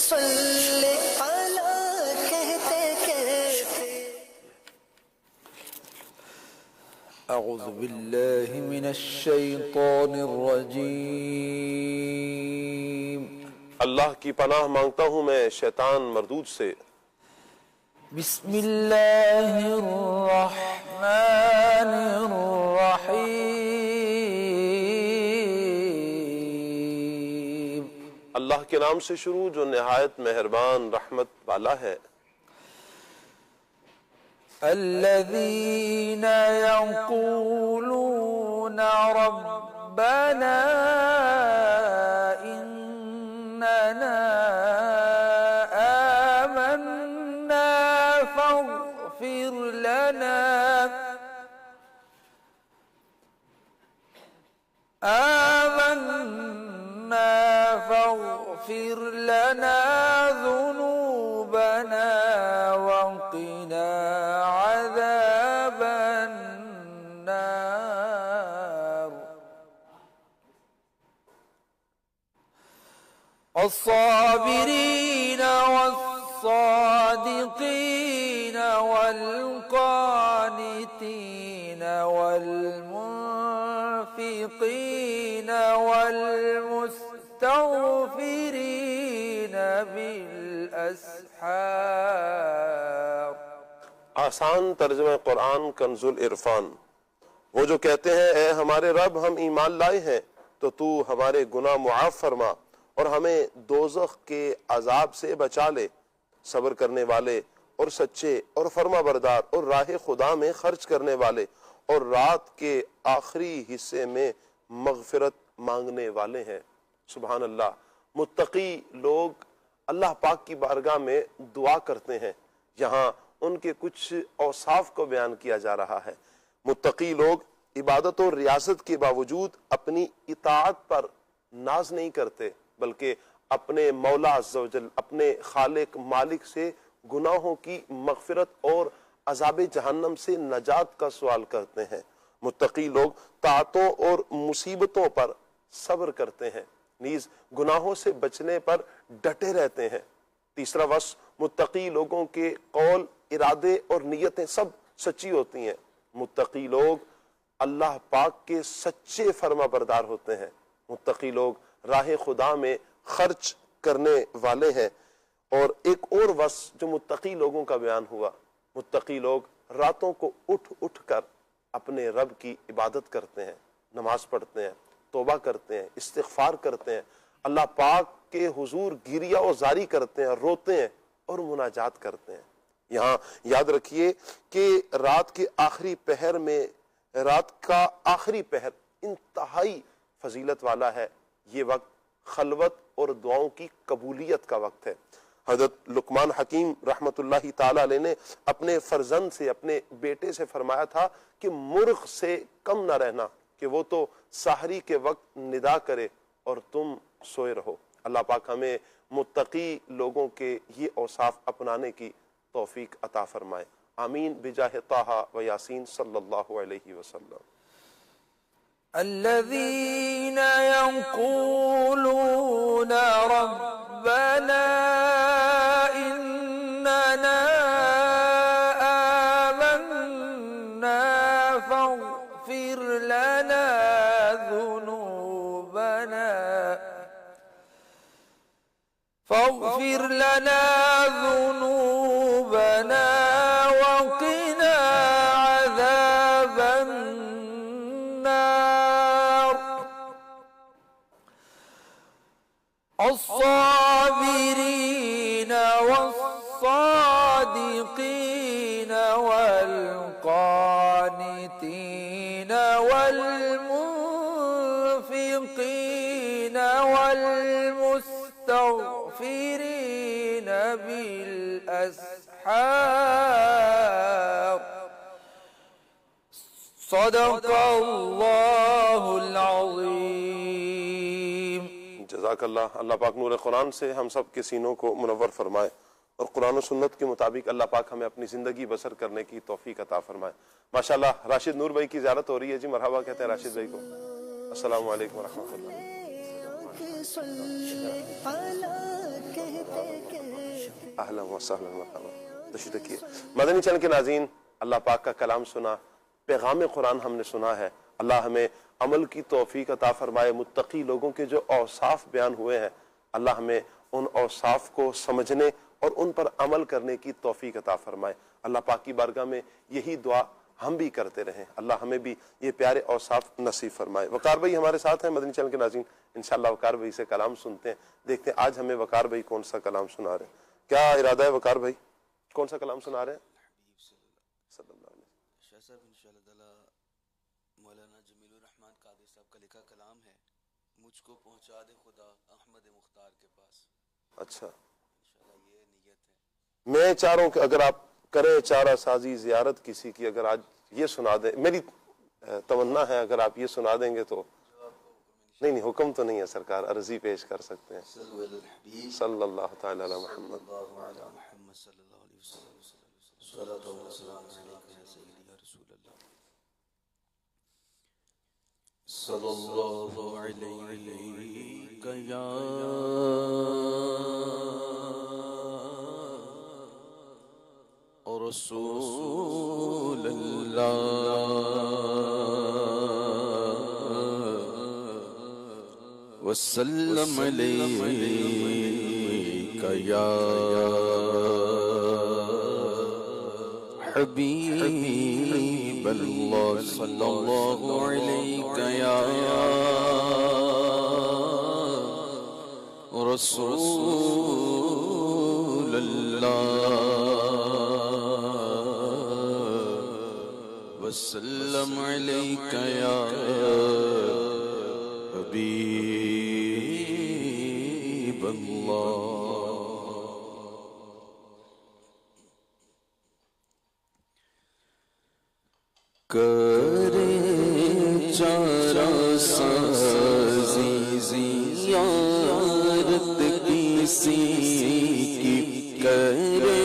صلی علی کہتے کہتے اعوذ باللہ من الشیطان الرجیم اللہ کی پناہ مانگتا ہوں میں شیطان مردود سے بسم اللہ الرحمن الرحیم اللہ کے نام سے شروع جو نہایت مہربان رحمت والا ہے الذین یقولون ربنا اننا آمنا فاغفر لنا ذنوبنا وقنا عذاب النار الصابرين والصادقين والقانتين والمنفقين والمستغفرين بالأسحار آسان ترجمہ قرآن کنز العرفان وہ جو کہتے ہیں اے ہمارے رب ہم ایمان لائے ہیں تو تو ہمارے گناہ معاف فرما اور ہمیں دوزخ کے عذاب سے بچا لے صبر کرنے والے اور سچے اور فرما بردار اور راہ خدا میں خرچ کرنے والے اور رات کے آخری حصے میں مغفرت مانگنے والے ہیں سبحان اللہ متقی لوگ اللہ پاک کی بارگاہ میں دعا کرتے ہیں یہاں ان کے کچھ اوصاف کو بیان کیا جا رہا ہے متقی لوگ عبادت و ریاضت کے باوجود اپنی اطاعت پر ناز نہیں کرتے بلکہ اپنے مولا عز و جل اپنے خالق مالک سے گناہوں کی مغفرت اور عذاب جہنم سے نجات کا سوال کرتے ہیں متقی لوگ طاعتوں اور مصیبتوں پر صبر کرتے ہیں نیز گناہوں سے بچنے پر ڈٹے رہتے ہیں تیسرا وصف متقی لوگوں کے قول ارادے اور نیتیں سب سچی ہوتی ہیں متقی لوگ اللہ پاک کے سچے فرما بردار ہوتے ہیں متقی لوگ راہ خدا میں خرچ کرنے والے ہیں اور ایک اور وصف جو متقی لوگوں کا بیان ہوا متقی لوگ راتوں کو اٹھ اٹھ کر اپنے رب کی عبادت کرتے ہیں نماز پڑھتے ہیں توبہ کرتے ہیں استغفار کرتے ہیں اللہ پاک کے حضور گریہ و زاری کرتے ہیں روتے ہیں اور مناجات کرتے ہیں یہاں یاد رکھیے کہ رات کے آخری پہر میں رات کا آخری پہر انتہائی فضیلت والا ہے یہ وقت خلوت اور دعاؤں کی قبولیت کا وقت ہے حضرت لقمان حکیم رحمت اللہ تعالی علیہ نے اپنے فرزند سے اپنے بیٹے سے فرمایا تھا کہ مرغ سے کم نہ رہنا کہ وہ تو سحری کے وقت ندا کرے اور تم سوئے رہو اللہ پاک ہمیں متقی لوگوں کے یہ اوصاف اپنانے کی توفیق عطا فرمائے آمین بجاہ طہ و یاسین صلی اللہ علیہ وسلم الذين يقولون ربنا إننا آمنا فاغفر لنا ذنوبنا وقنا عذاب النار الصابرين والصادقين والقانتين والمنفقين والمستغفرين بالأسحار صدق اللہ العظیم جزاک اللہ اللہ پاک نور قرآن سے ہم سب کے سینوں کو منور فرمائے اور قرآن و سنت کے مطابق اللہ پاک ہمیں اپنی زندگی بسر کرنے کی توفیق عطا فرمائے ماشاءاللہ راشد نور بھائی کی زیارت ہو رہی ہے جی مرحبا کہتے ہیں راشد بھائی کو السلام علیکم ورحمۃ اللہ اہلا و سہلا مرحبا. تشریف رکھیے. مدنی چینل کے ناظرین، اللہ پاک کا کلام سنا، پیغام قرآن ہم نے سنا ہے. اللہ ہمیں عمل کی توفیق عطا فرمائے. متقی لوگوں کے جو اوصاف بیان ہوئے ہیں، اللہ ہمیں ان اوصاف کو سمجھنے اور ان پر عمل کرنے کی توفیق عطا فرمائے. اللہ پاک کی بارگاہ میں یہی دعا ہم بھی کرتے رہیں، اللہ ہمیں بھی یہ پیارے اوصاف نصیب فرمائے. وقار بھائی ہمارے ساتھ ہیں مدنی چینل کے ناظرین. انشاءاللہ وقار بھائی سے کلام سنتے ہیں، دیکھتے ہیں آج ہمیں وقار بھائی کون سا کلام سنا رہے ہیں. کیا ارادہ ہے وقار بھائی؟ کون سا کلام سنا رہے ہیں؟ صلی اللہ علیہ وسلم. شاہ صاحب انشاءاللہ تعالی مولانا جمیل الرحمن قادری صاحب کا لکھا کلام ہے، مجھ کو پہنچا دے خدا احمد مختار کے پاس. اچھا، انشاءاللہ یہ نیت ہے. میں چاہ رہا ہوں کہ اگر آپ کریں چارہ سازی زیارت کسی کی، اگر آج یہ سنا دیں، میری تمنا ہے اگر آپ یہ سنا دیں گے تو. نہیں حکم تو نہیں ہے سرکار، عرضی پیش کر سکتے ہیں. صلی اللہ تعالی علی محمد. محمد صلی اللہ علیہ وسلم. صلاۃ و سلام علیک یا سیدی یا رسول اللہ. صلی اللہ علیک یا رسول اللہ وسلم علیک یا حبیب اللہ. صلی اللہ علیک یا رسول اللہ وسلم علیک یا حبیب اللہ. کرے چارہ سازی زیارت کسی کی، کرے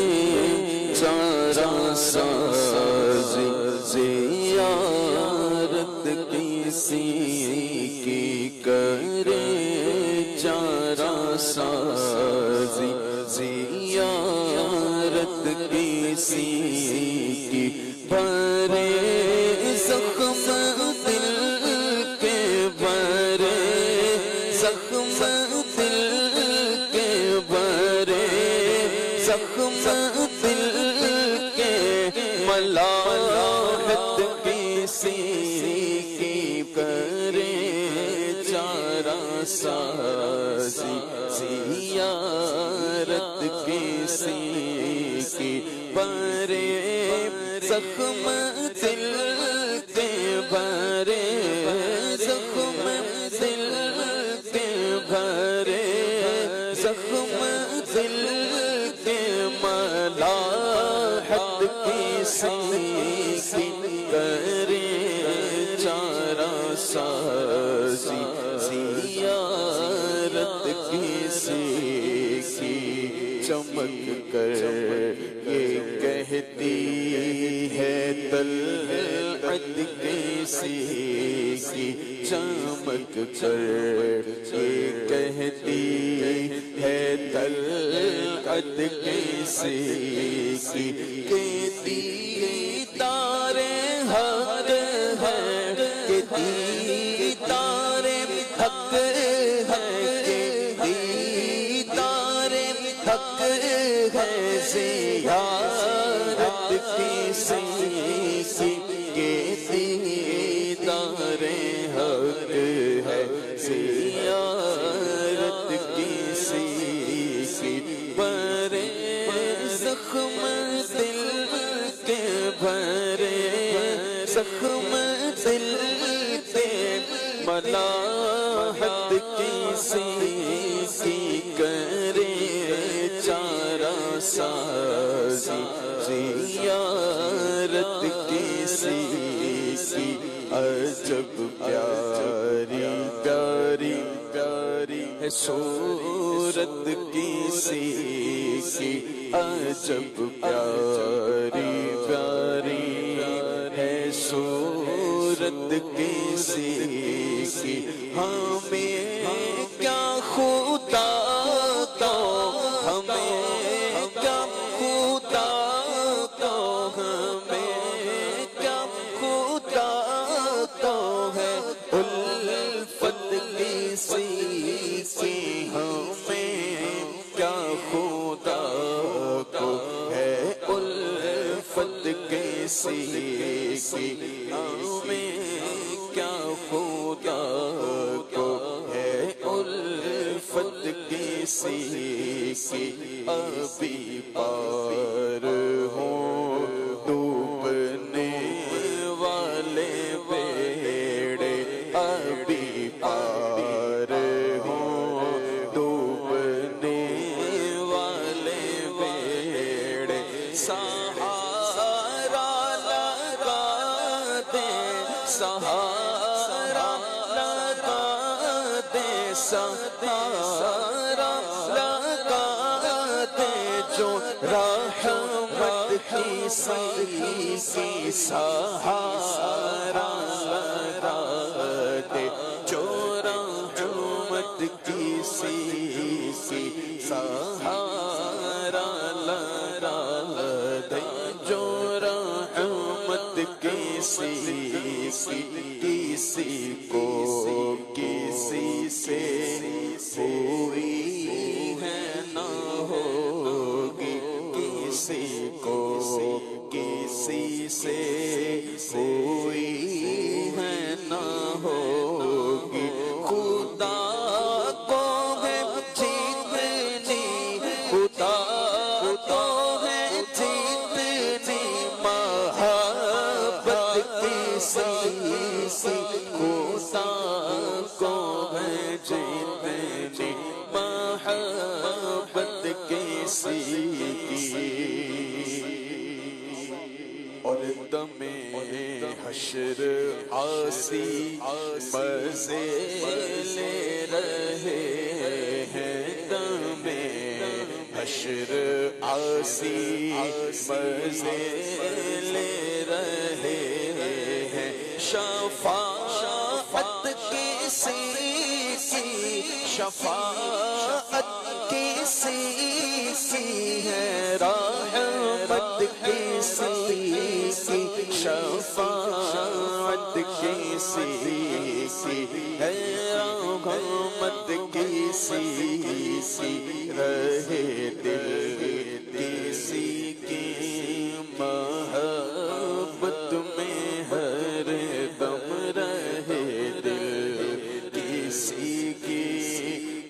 چارہ سازی زیارت کسی کی، کرے چارہ سازی زیارت کسی کی، بھرے زخم دل کے، بھرے زخم دل کے، بھرے زخم دل کے، ملاحت کسی کی، کرے چارہ سازی زیارت کسی کی، بھرے زخم دل کے، بھرے زخم دل کے، بھرے زخم دل کے، ملاحت کسی کی، کرے چارہ سازی زیارت کسی کی. چمک کر یہ کہتی ہے طلعت کسی کی، چمک کر یہ کہتی ہے طلعت کسی کی، کہتی دیدار حق ہے، کہتی دیدار حق ہے، حق ہے زیارت کسی کی، کہتی دیدار حق ہے زیارت کسی کی، بھرے زخم دل کے، بھرے زخم دل کے، ملاحت کسی کی، کرے چارہ سازی زیارت کسی کی. عجب پیاری پیاری پیاری ہے صورت کسی کی، عجب پیاری پیاری ہے صورت کسی کی. ہمیں کیا خدا تو ہم الفت کیسی کی ہمیں کیا خدا کو ہے الفت کیسی کی ابھی پار ہوں ڈوبنے والے بیڑے ابھی پار ہوں ڈوبنے والے بیڑے سہارا لگا دے سہارا لگا دے سہارا لگا دے جو رحمت کی سی سہارا لگا دے جو رحمت کی سی سہارا لگا دے جو رحمت کی سی کسی کو کسی سے ہوئی ہے نہ ہوگی کسی کو کسی سے ہوئی ہے نہ ہوگی خدا کو ہے جیتنی خدا کو ہے جیتنی محبت کسی سے خدا کو ہے جیتنی محبت کسی اور دم حشر آسی مزے لے رہے ہیں دم حشر آسی مزے لے رہے ہیں شفاعت کسی کی شفاعت کسی ہے رحمت کسی کی شفاعت کسی ہے رحمت کسی رہے دل کسی کی محبت میں ہر دم رہے دل کسی کی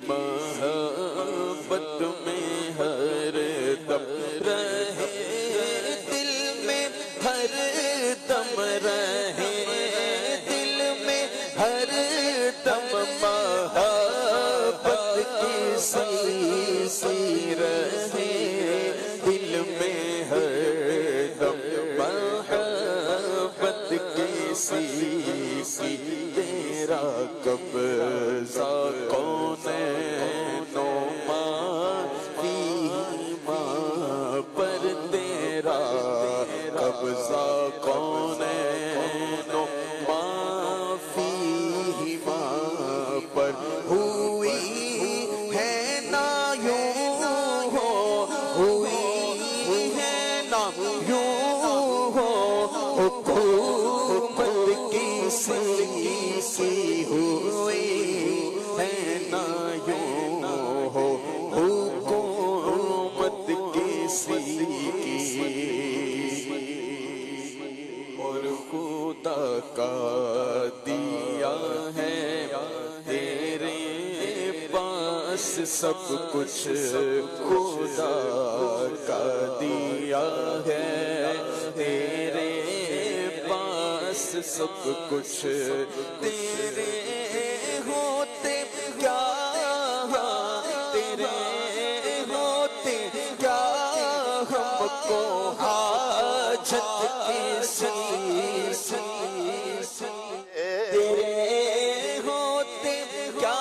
محبت میں ہر دم رہے دل میں ہر دم رہے دل میں ہر دم محبت کسی رہے دل میں ہر دم محبت کسی تیرا قبضہ کون نو ماں پر تیرا قبضہ کون نو ماں پر ہوئی ہے نا یوں ہو ہوئی ہے نا یوں ہو حکومت کسی ہوئی ہے نا یوں ہو حکومت کسی اور خدا کا دیا ہے تیرے پاس سب کچھ خدا کا دیا ہے تیرے پاس سب کچھ تیرے ہوتے کیا تیرے ہوتے کیا ہم کو حاجت کسی تیرے ہوتے کیا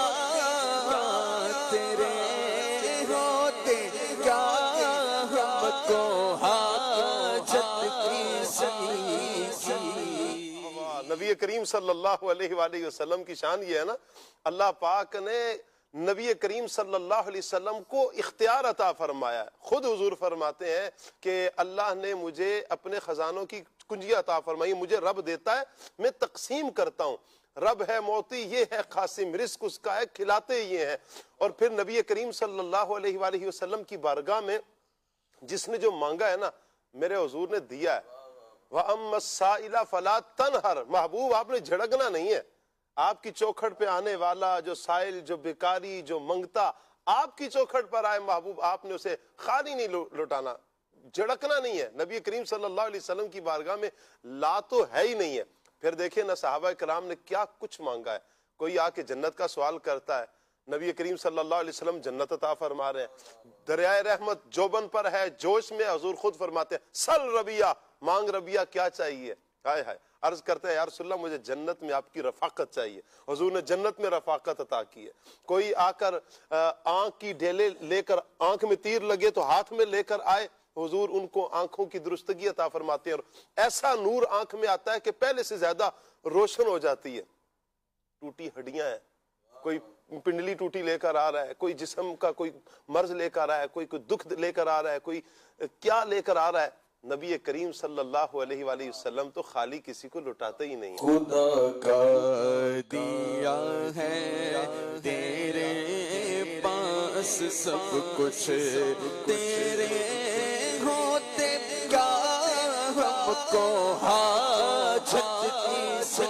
تیرے ہوتے کیا ہم کو حاجت کسی نبی کریم صلی اللہ علیہ وآلہ وسلم کی شان یہ ہے نا، اللہ پاک نے نبی کریم صلی اللہ علیہ وسلم کو اختیار عطا فرمایا ہے۔ خود حضور فرماتے ہیں کہ اللہ نے مجھے اپنے خزانوں کی کنجی عطا فرمائی، مجھے رب دیتا ہے، میں تقسیم کرتا ہوں، رب ہے موتی، یہ ہے قاسم، رزق اس کا ہے، کھلاتے یہ ہیں۔ اور پھر نبی کریم صلی اللہ علیہ وآلہ وسلم کی بارگاہ میں جس نے جو مانگا ہے نا، میرے حضور نے دیا ہے۔ وَأَمَّا السَّائِلَ فَلَا تَنْهَرْ، محبوب آپ نے جھڑکنا نہیں ہے۔ آپ کی چوکھٹ پہ آنے والا جو سائل، جو بیکاری، جو منگتا، آپ کی چوکھٹ پر آئے محبوب، آپ نے اسے خالی نہیں لوٹانا، جھڑکنا نہیں ہے۔ نبی کریم صلی اللہ علیہ وسلم کی بارگاہ میں لا تو ہے ہی نہیں ہے۔ پھر دیکھیں نا صحابہ کرام نے کیا کچھ مانگا ہے۔ کوئی آ کے جنت کا سوال کرتا ہے، نبی کریم صلی اللہ علیہ وسلم جنت عطا فرما رہے ہیں، دریائے رحمت جوبن پر ہے، جوش میں، حضور خود فرماتے ہیں سل ربیہ، مانگ ربیہ کیا چاہیے؟ ہائے ہائے، عرض کرتے ہیں یا رسول اللہ مجھے جنت میں آپ کی رفاقت چاہیے۔ حضور نے جنت میں رفاقت عطا کی ہے۔ کوئی آ کر آنکھ کی ڈیلے لے کر، آنکھ میں تیر لگے تو ہاتھ میں لے کر آئے، حضور ان کو آنکھوں کی درستگی عطا فرماتے ہیں، اور ایسا نور آنکھ میں آتا ہے کہ پہلے سے زیادہ روشن ہو جاتی ہے۔ ٹوٹی ہڈیاں ہیں، کوئی پنڈلی ٹوٹی لے کر آ رہا ہے، کوئی جسم کا کوئی مرض لے کر آ رہا ہے، کوئی دکھ لے کر آ رہا ہے، کوئی کیا لے کر آ رہا ہے، نبی کریم صلی اللہ علیہ وآلہ وسلم تو خالی کسی کو لٹاتے ہی نہیں۔ خدا کا دیا ہے تیرے پاس سب کچھ، تیرے ہوتے کیا ہم کو حاجت کسی،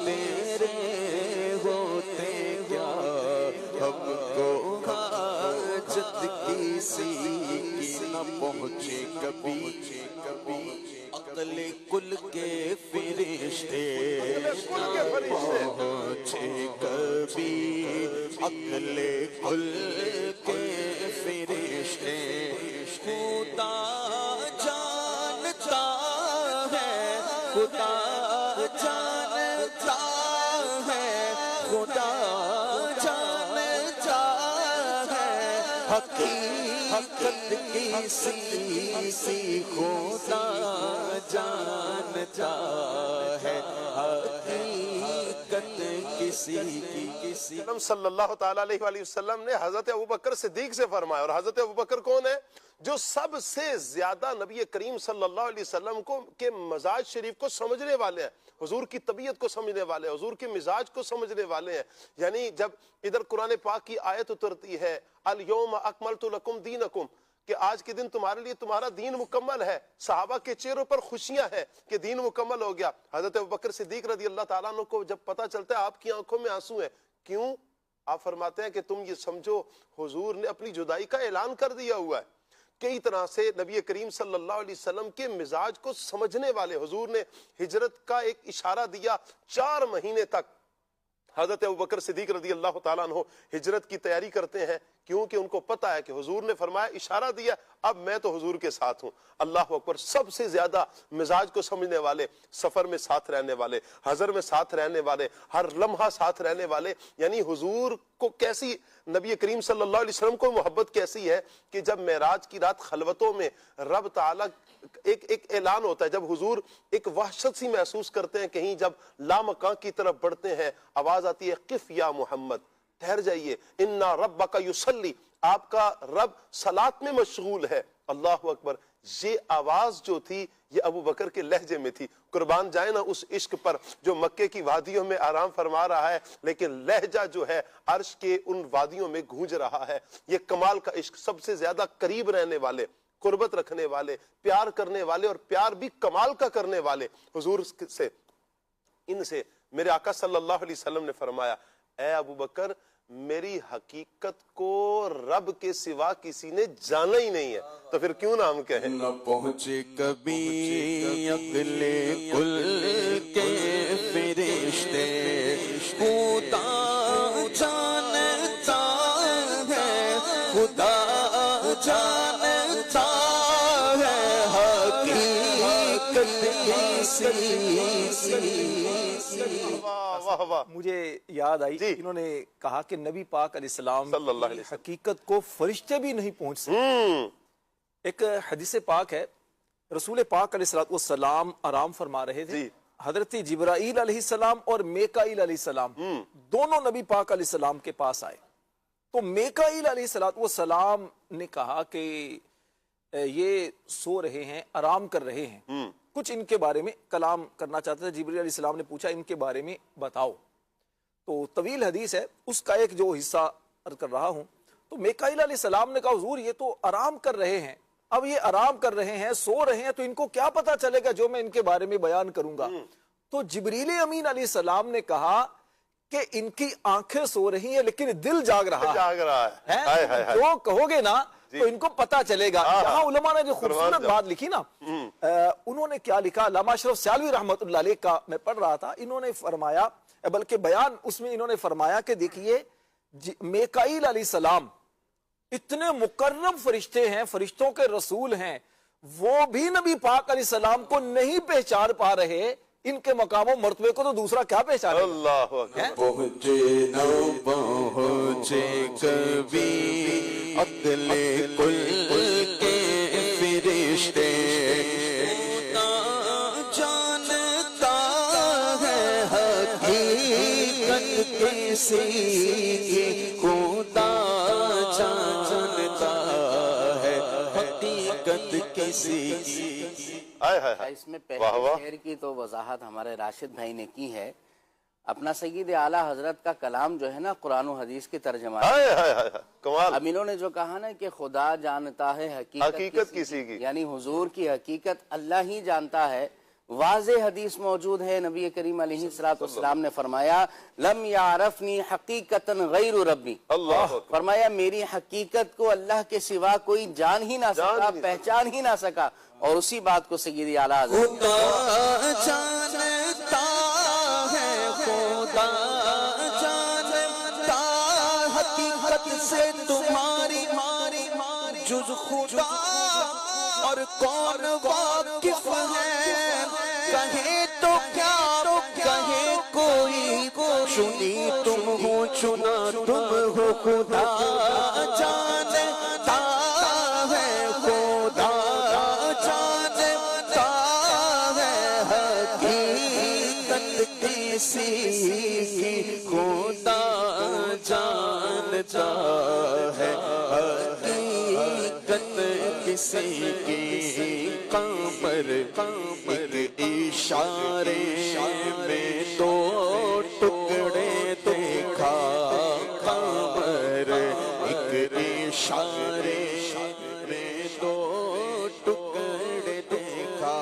تیرے ہوتے کیا ہم کو حاجت کسی کی نہ پہنچے کبھی عقل کل کے فرشتے، پہنچے کبھی عقل کل کے فرشتے۔ خدا جانتا ہے، خدا جانتا ہے، خدا جانتا ہے حقیقت کسی خدا جانتا ہے، حقیقت کسی کی۔ صلی اللہ تعالیٰ علیہ وآلہ وسلم نے حضرت ابوبکر صدیق سے فرمایا، اور حضرت ابوبکر کون ہے؟ جو سب سے زیادہ نبی کریم صلی اللہ علیہ وسلم کے مزاج شریف کو سمجھنے والے ہیں، حضور کی طبیعت کو سمجھنے والے ہیں، حضور کے مزاج کو سمجھنے والے ہیں۔ یعنی جب ادھر قرآن پاک کی آیت اترتی ہے الیوم اکملت لکم دینکم، کہ آج کے دن تمہارے لیے تمہارا دین مکمل ہے، صحابہ کے چہروں پر خوشیاں ہیں کہ دین مکمل ہو گیا۔ حضرت ابوبکر صدیق رضی اللہ تعالیٰ عنہ کو جب پتہ چلتا ہے آپ کی آنکھوں میں آنسو ہیں، کیوں؟ آپ فرماتے ہیں کہ تم یہ سمجھو حضور نے اپنی جدائی کا اعلان کر دیا ہوا ہے۔ کئی طرح سے نبی کریم صلی اللہ علیہ وسلم کے مزاج کو سمجھنے والے، حضور نے ہجرت کا ایک اشارہ دیا، 4 مہینے تک حضرت ابوبکر صدیق رضی اللہ تعالیٰ عنہ ہجرت کی تیاری کرتے ہیں، کیونکہ ان کو پتہ ہے کہ حضور نے فرمایا، اشارہ دیا، اب میں تو حضور کے ساتھ ہوں۔ اللہ اکبر، سب سے زیادہ مزاج کو سمجھنے والے، سفر میں ساتھ رہنے والے، حضر میں ساتھ رہنے والے، ہر لمحہ ساتھ رہنے والے۔ یعنی حضور کو کیسی، نبی کریم صلی اللہ علیہ وسلم کو محبت کیسی ہے کہ جب معراج کی رات خلوتوں میں رب تعالیٰ ایک اعلان ہوتا ہے، جب حضور ایک وحشت سی محسوس کرتے ہیں، کہیں جب لامکان کی طرف بڑھتے ہیں، آواز آتی ہے قف یا محمد، ٹھہر جائیے، انا ربک یصلی، آپ کا رب صلاۃ میں مشغول ہے۔ اللہ اکبر، یہ آواز جو تھی یہ ابو بکر کے لہجے میں تھی۔ قربان جائے نا اس عشق پر جو مکے کی وادیوں میں آرام فرما رہا ہے، لیکن لہجہ جو ہے عرش کے ان وادیوں میں گونج رہا ہے۔ یہ کمال کا عشق، سب سے زیادہ قریب رہنے والے، قربت رکھنے والے، پیار کرنے والے، اور پیار بھی کمال کا کرنے والے حضور سے، ان سے میرے آقا صلی اللہ علیہ وسلم نے فرمایا، اے ابو بکر، میری حقیقت کو رب کے سوا کسی نے جانا ہی نہیں ہے، تو پھر کیوں نام کہیں؟ نہ پہنچے کبھی عقل کل کے فرشتے، خدا جانتا ہے، خدا جانتا ہے حقیقت مجھے یاد آئی، جی، انہوں نے کہا کہ نبی پاک علیہ السلام صلی اللہ علیہ کی وسلم حقیقت کو فرشتے بھی نہیں پہنچ سکتے۔ ایک حدیث پاک ہے، رسول پاک علیہ السلام آرام فرما رہے تھے، جی، حضرت جبرائیل علیہ السلام اور میکائیل علیہ السلام دونوں نبی پاک علیہ السلام کے پاس آئے، تو میکائیل علیہ السلام نے کہا کہ یہ سو رہے ہیں، آرام کر رہے ہیں، کچھ ان کے بارے میں کلام کرنا چاہتے تھے۔ جبرائیل علیہ السلام نے پوچھا ان کے بارے میں بتاؤ، تو طویل حدیث ہے، اس کا ایک جو حصہ عرض کر رہا ہوں۔ تو میکائیل علیہ السلام نے کہا حضور یہ تو آرام کر رہے ہیں، اب یہ آرام کر رہے ہیں، سو رہے ہیں، تو ان کو کیا پتا چلے گا جو میں ان کے بارے میں بیان کروں گا؟ تو جبریل امین علیہ السلام نے کہا کہ ان کی آنکھیں سو رہی ہیں لیکن دل جاگ رہا ہے، جو کہو گے نا تو ان کو پتا چلے گا۔ یہاں علماء نے جو خوبصورت بات لکھی نا، انہوں نے کیا لکھا، علامہ اشرف سیالوی رحمت اللہ علیہ کا میں پڑھ رہا تھا، انہوں نے فرمایا، بلکہ بیان اس میں انہوں نے فرمایا کہ دیکھیے میکائیل علیہ السلام اتنے مکرم فرشتے ہیں، فرشتوں کے رسول ہیں، وہ بھی نبی پاک علیہ السلام کو نہیں پہچان پا رہے، ان کے مقام و مرتبے کو تو دوسرا کیا پہچانے؟ اللہ اکبر۔ پہنچے نہ پہنچے کبھی عقل کل کے فرشتے، خدا جانتا ہے حقیقت کسی کی، خدا جانتا ہے حقیقت کسی کی۔ اس میں پہلے شعر کی تو وضاحت ہمارے راشد بھائی نے کی ہے۔ اپنا سید اعلیٰ حضرت کا کلام جو ہے نا قرآن و حدیث کی ترجمہ ہے، کمال۔ اب انہوں نے جو کہا نا کہ خدا جانتا ہے حقیقت کسی کی، یعنی حضور کی حقیقت اللہ ہی جانتا ہے۔ واضح حدیث موجود ہے، نبی کریم علیہ السلام نے فرمایا لم یعرفنی حقیقتا غیر ربی، فرمایا میری حقیقت کو اللہ کے سوا کوئی جان ہی نہ سکا، پہچان ہی نہ سکا، اور اسی بات کو سید اعلیٰ حضرت خدا جانتا ہے، خدا جانتا حقیقت سے تمہاری، جز خدا اور کون واقف ہے، کہے تو کیا کہے کوئی، چنی تم ہو چنا تم ہو، خدا جانتا ہے، خدا جانتا ہے حقیقت کسی کی، خدا جانتا ہے حقیقت کسی کی۔ قمر ایک اشارے میں دو ٹکڑے دیکھا، قمر ایک اشارے میں دو ٹکڑے دیکھا،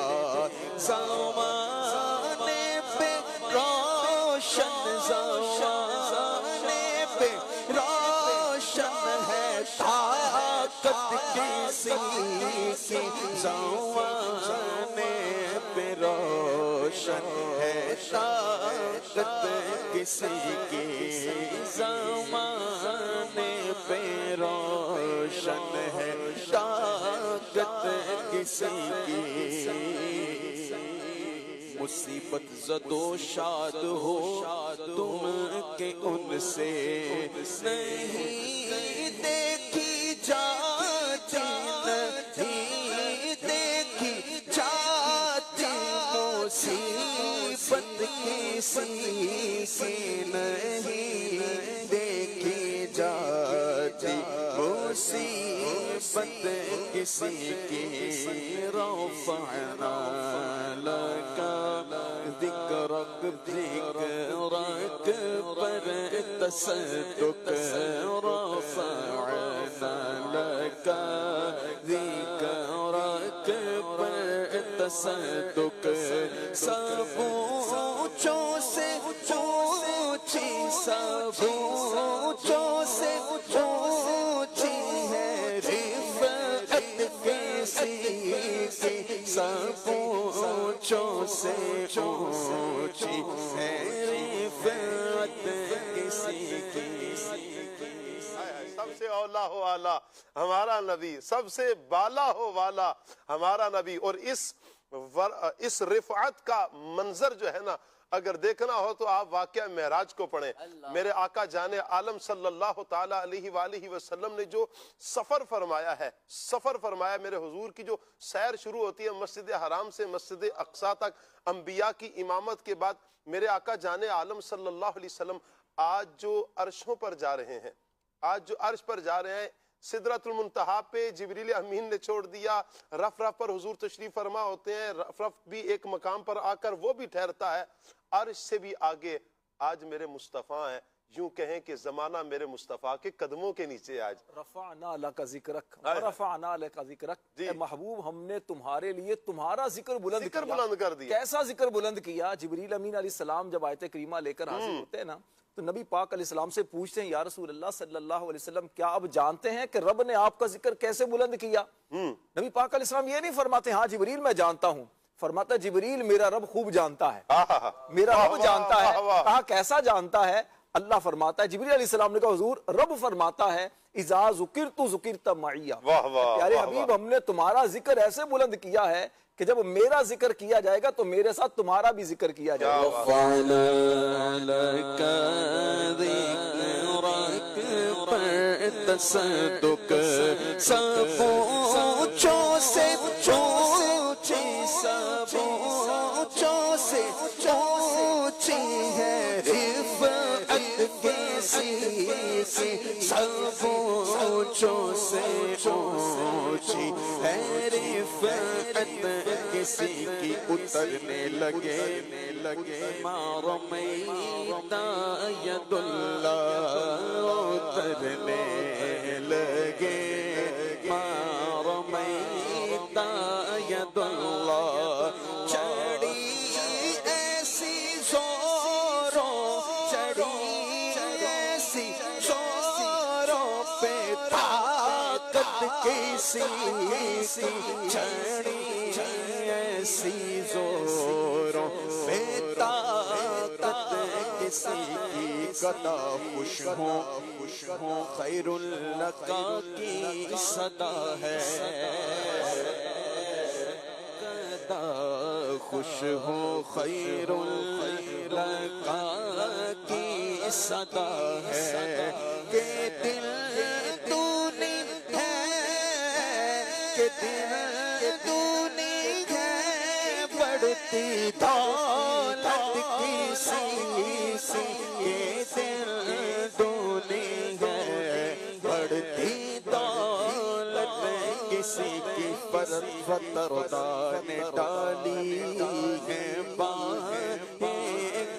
زمانے پہ روشن، زمانے پہ روشن ہے طاقت کسی کی، زمانے پہ روشن ہے طاقت کسی کی، زمانے پہ روشن ہے طاقت کسی کی۔ مصیبت زد و شاد ہو تم کہ ان سے نہیں دیکھی جاتی، نہیں دیکھی جاتی، مصیبت کسی سے نہیں دیکھی جاتی، مصیبت کسی کی۔ رفعنا لک ذکرک، ذکرک پر تصدق، رفعنا لک ذکرک پر تصدق، سب اونچوں سے اونچی، سب اونچوں سے اونچی ہے رفعت کسی کی، سب اونچوں سے اونچی ہے رفعت کسی کی۔ سب سے اولا ہو آلہ ہمارا نبی، سب سے بالا ہو والا ہمارا نبی، اور اس رفعت کا منظر جو ہے نا اگر دیکھنا ہو تو آپ واقعہ معراج کو پڑھیں۔ میرے آقا جان عالم صلی اللہ تعالیٰ علیہ وآلہ وسلم نے جو سفر فرمایا ہے، سفر فرمایا، میرے حضور کی جو سیر شروع ہوتی ہے مسجد حرام سے مسجد اقصیٰ تک، انبیاء کی امامت کے بعد میرے آقا جان عالم صلی اللہ علیہ وسلم آج جو عرشوں پر جا رہے ہیں، آج جو عرش پر جا رہے ہیں، سدرۃ المنتہا پہ جبریل امین نے چھوڑ دیا، رف رف پر حضور تشریف فرما ہوتے ہیں، رف رف بھی ایک مقام پر آ کر وہ بھی ٹھہرتا ہے، عرش سے بھی آگے آج میرے مصطفیٰ ہیں، یوں کہیں کہ زمانہ میرے مصطفیٰ کے قدموں کے نیچے آج. رفعنا لک ذکرک ورفعنا لک ذکرک، اے محبوب ہم نے تمہارے لیے تمہارا ذکر بلند کر دیا. کیسا ذکر بلند کیا؟ جبریل امین علیہ السلام جب آیت کریمہ لے کر حاضر ہوتے ہیں نا تو نبی پاک علیہ السلام سے پوچھتے ہیں، یا رسول اللہ صلی اللہ علیہ وسلم کیا آپ جانتے ہیں کہ رب نے آپ کا ذکر کیسے بلند کیا؟ نبی پاک علیہ السلام یہ نہیں فرماتے ہاں جبریل میں جانتا ہوں، فرماتا جبریل میرا رب خوب جانتا ہے، میرا رب جانتا ہے. کہا کیسا جانتا ہے؟ اللہ فرماتا ہے، جبریل علیہ السلام نے کہا حضور رب فرماتا ہے اذا ذکرت ذکرت معی. پیارے حبیب ہم نے تمہارا ذکر ایسے بلند کیا ہے کہ جب میرا ذکر کیا جائے گا تو میرے ساتھ تمہارا بھی ذکر کیا جائے گا. تصدق سب اونچوں سے اونچی، سب اونچوں سے اونچی ہے رفعت کسی کی، سب اونچوں سے اونچی ہے رفعت کسی کی. اترنے لگے ما رمیت ید اللہ، اترنے لگے ما رمیت ید اللہ. چڑی ایسی زوروں، چڑی ایسی زوروں پہ طاقت کسی کی، چڑی ایسی زوروں پہ طاقت کسی کی. قدا خوش ہوں خیر اللقا کی صدا ہے، قدا خوش ہوں خیر اللقا کی صدا ہے. کہ دل دونی ہے، کہ دل دونی ہے، بڑھتی دولت کسی سی. یہ دل دونی ہے، بڑھتی دولت کسی کی. فتردہ نے ڈالی ہے باہیں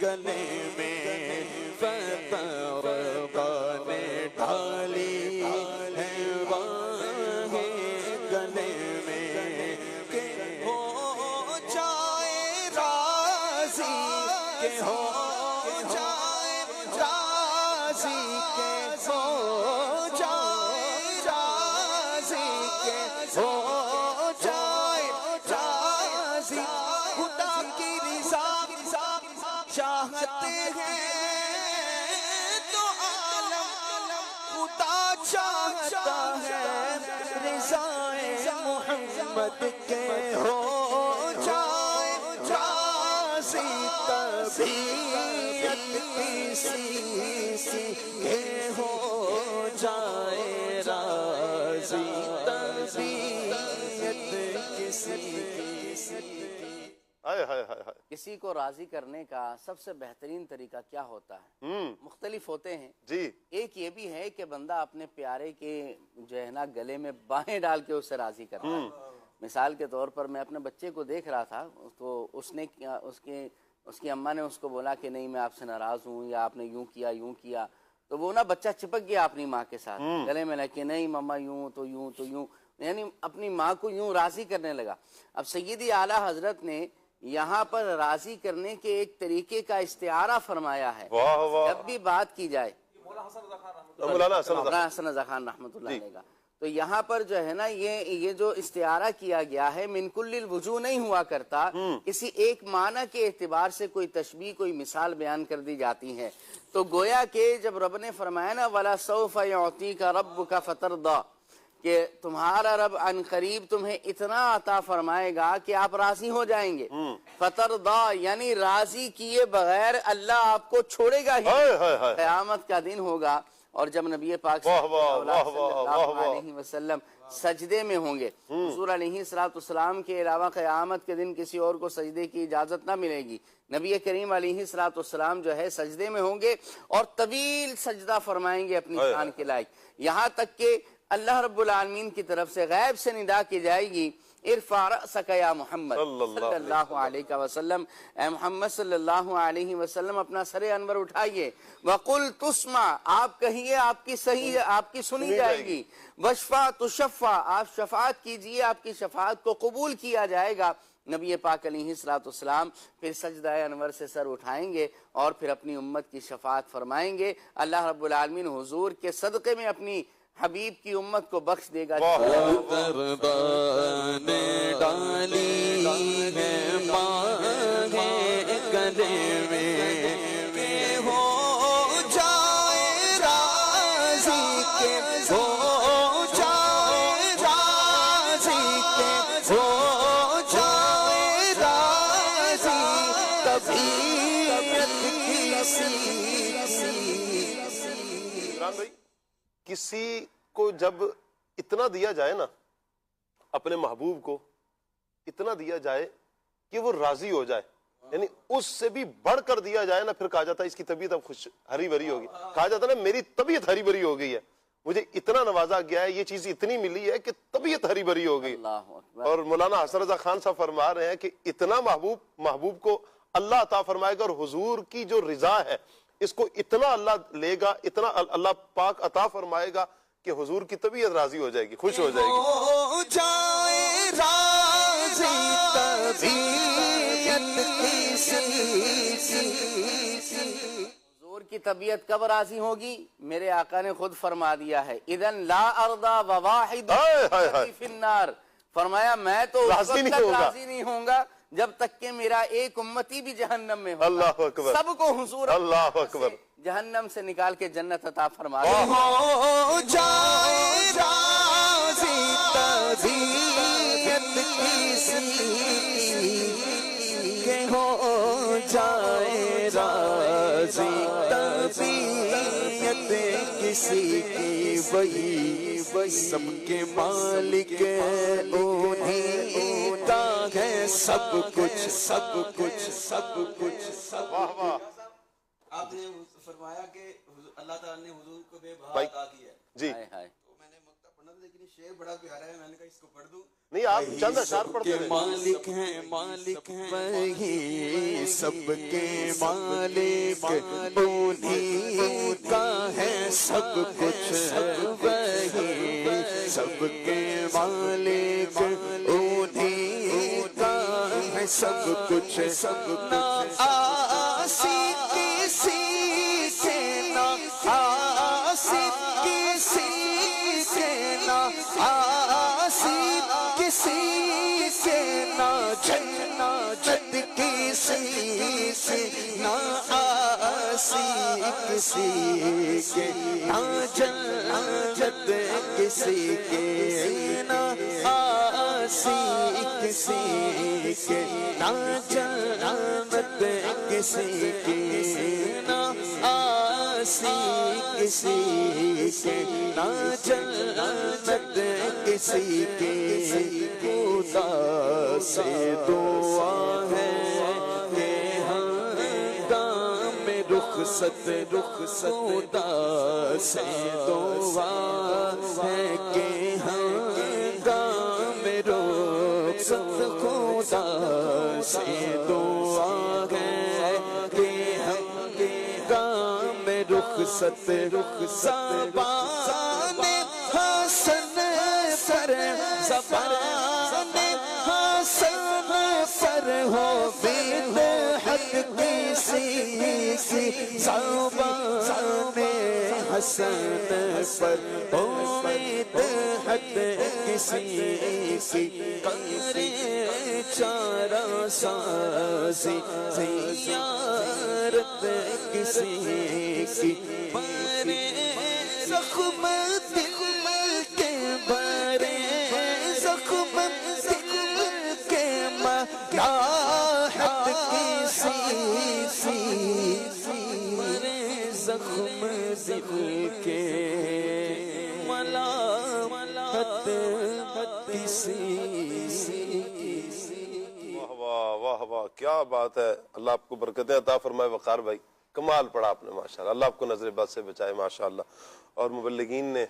گلے میں، فتردہ نے ڈالی ہے باہیں گلے میں. کہ ہو جائے راضی، کہ ہو جائے راضی، کہ ہو جائے راضی، کہ ہو جائے راضی. خدا کی رضا چاہتے ہیں تو عالم خدا چاہتا ہے، رضائے محمد کے ہو جائے راضی. طبیعت کسی سی کے ہو جائے راضی، طبیعت کسی کی. کسی کو راضی کرنے کا سب سے بہترین طریقہ کیا ہوتا ہے؟ مختلف ہوتے ہیں جی. ایک یہ بھی ہے کہ بندہ اپنے پیارے کے جو ہے نا گلے میں باہیں ڈال کے اسے راضی کرتا ہے. مثال کے طور پر میں اپنے بچے کو دیکھ رہا تھا تو اس نے اس کی اماں نے اس کو بولا کہ نہیں میں آپ سے ناراض ہوں، یا آپ نے یوں کیا، تو وہ نا بچہ چپک گیا اپنی ماں کے ساتھ گلے میں لگ کے، نہیں مما یوں تو یوں تو یوں، یعنی اپنی ماں کو یوں راضی کرنے لگا. اب سیدی اعلیٰ حضرت نے یہاں پر راضی کرنے کے ایک طریقے کا استعارہ فرمایا ہے. جب بھی بات کی جائے مولانا حسن رضا خان رحمۃ اللہ علیہ کا، تو یہاں پر جو ہے نا یہ جو استعارہ کیا گیا ہے من کل الوجوہ نہیں ہوا کرتا، کسی ایک معنی کے اعتبار سے کوئی تشبیہ کوئی مثال بیان کر دی جاتی ہے. تو گویا کہ جب رب نے فرمایا نا وَلَا سَوْفَ يُعْطِيكَ رَبُّكَ فَتَرْضَىٰ، کہ تمہارا رب ان قریب تمہیں اتنا عطا فرمائے گا کہ آپ راضی ہو جائیں گے. فترضا یعنی راضی کیے بغیر اللہ آپ کو چھوڑے گا ہی. قیامت کا دن ہوگا اور جب نبی پاک صلی اللہ علیہ وسلم سجدے میں ہوں گے، حضور علیہ السلام کے علاوہ قیامت کے دن کسی اور کو سجدے کی اجازت نہ ملے گی. نبی کریم علیہ السلام جو ہے سجدے میں ہوں گے اور طویل سجدہ فرمائیں گے اپنی جان کے لائق، یہاں تک کہ اللہ رب العالمین کی طرف سے غیب سے ندا کی جائے گی، ارفع رأسک یا محمد صلی اللہ علیہ وسلم، اے محمد صلی اللہ علیہ وسلم اپنا سر انور اٹھائیے، وقل تسمع، آپ کہیے آپ کی صحیح آپ کی سنی جائے گی، وشفع تشفع، آپ شفاعت کیجئے آپ کی شفاعت کو قبول کیا جائے گا۔ نبی پاک علیہ السلام پھر سجدہ انور سے سر اٹھائیں گے اور پھر اپنی امت کی شفاعت فرمائیں گے۔ اللہ رب العالمین حضور کے صدقے میں اپنی حبیب کی امت کو بخش دے گا۔ دربان ڈالی ہے مانگے گلے میں کہ ہو جائے راضی کے، ہو جائے راضی کے، ہو جائے راضی طبیعت کسی کو جب اتنا دیا جائے نا، اپنے محبوب کو اتنا دیا جائے کہ وہ راضی ہو جائے، یعنی اس سے بھی بڑھ کر دیا جائے نا، پھر کہا جاتا ہے اس کی طبیعت اب خوش ہری بھری ہوگی، کہا جاتا ہے نا میری طبیعت ہری بھری ہو گئی ہے، مجھے اتنا نوازا گیا ہے، یہ چیز اتنی ملی ہے کہ طبیعت ہری بھری ہو گئی۔ اور مولانا حسن رضا خان صاحب فرما رہے ہیں کہ اتنا محبوب کو اللہ عطا فرمائے گا، اور حضور کی جو رضا ہے اس کو اتنا اللہ لے گا، اتنا اللہ پاک عطا فرمائے گا کہ حضور کی طبیعت راضی ہو جائے گی، خوش ہو جائے گی۔ ہو جائے راضی طبیعت حضور کی طبیعت کب راضی ہوگی؟ میرے آقا نے خود فرما دیا ہے، اذن لا ارضا وواحد فی النار، فرمایا میں تو اس وقت تک راضی نہیں ہوں گا جب تک کہ میرا ایک امتی بھی جہنم میں ہوگا۔ اللہ اکبر، سب کو حضور اللہ اکبر جہنم سے نکال کے جنت عطا فرما دے۔ ہو جائے راضی طبیعت کہ ہو جائے راضی طبیعت کسی کی، وہی سب کے مالک انہیں کا ہے سب کچھ، سب کچھ، سب کچھ، سب کچھ۔ آپ نے فرمایا کہ اللہ تعالیٰ نے حضور کو بے بہا عطا کیا ہے جی، تو میں نے مقطع پڑھنا تھا لیکن شعر بڑا پیارا ہے، میں نے کہا اس کو پڑھ دوں۔ نہیں آپ چند اشعار پڑھتے رہے۔ مالک ہیں مالک ہیں وہی سب کے مالک، انہیں کا ہے سب کچھ، وہی سب کے مالک، انہیں کا ہے سب کچھ، نہ آسی کسی کے، نہ آسی کسی کے، نہ آسی کسی کے، نہ جد کسی سے، نہ آسی کسی کے، نہ جد کسی کے، نہ آسی کسی کے، نہ جد کسی کے، نہ آسی کسی کے، نہ جنت کسی کے، خدا سے دعا ہے کہ ہنگام رخصت، خدا سے دعا ہے کہ ہنگام رخصت، خدا سے دعا ہے کہ ہنگام رخصت، زبان حسن پر، زبان حسن پر ہو بدعت کسی کی، زبان حسن پر ہو بدعت کسی کی، کرے چارہ سازی زیارت کسی کی، بارے زخم دل کے، بارے زخم دل کے، ملاحت کسی سی، بارے زخم دل کے، ملاحت کسی سی۔ واہ واہ واہ، کیا بات ہے، اللہ آپ کو برکتیں عطا فرمائے۔ وقار بھائی کمال پڑھا آپ نے ماشاءاللہ، اللہ آپ کو نظر بد سے بچائے ماشاءاللہ۔ اور مبلغین نے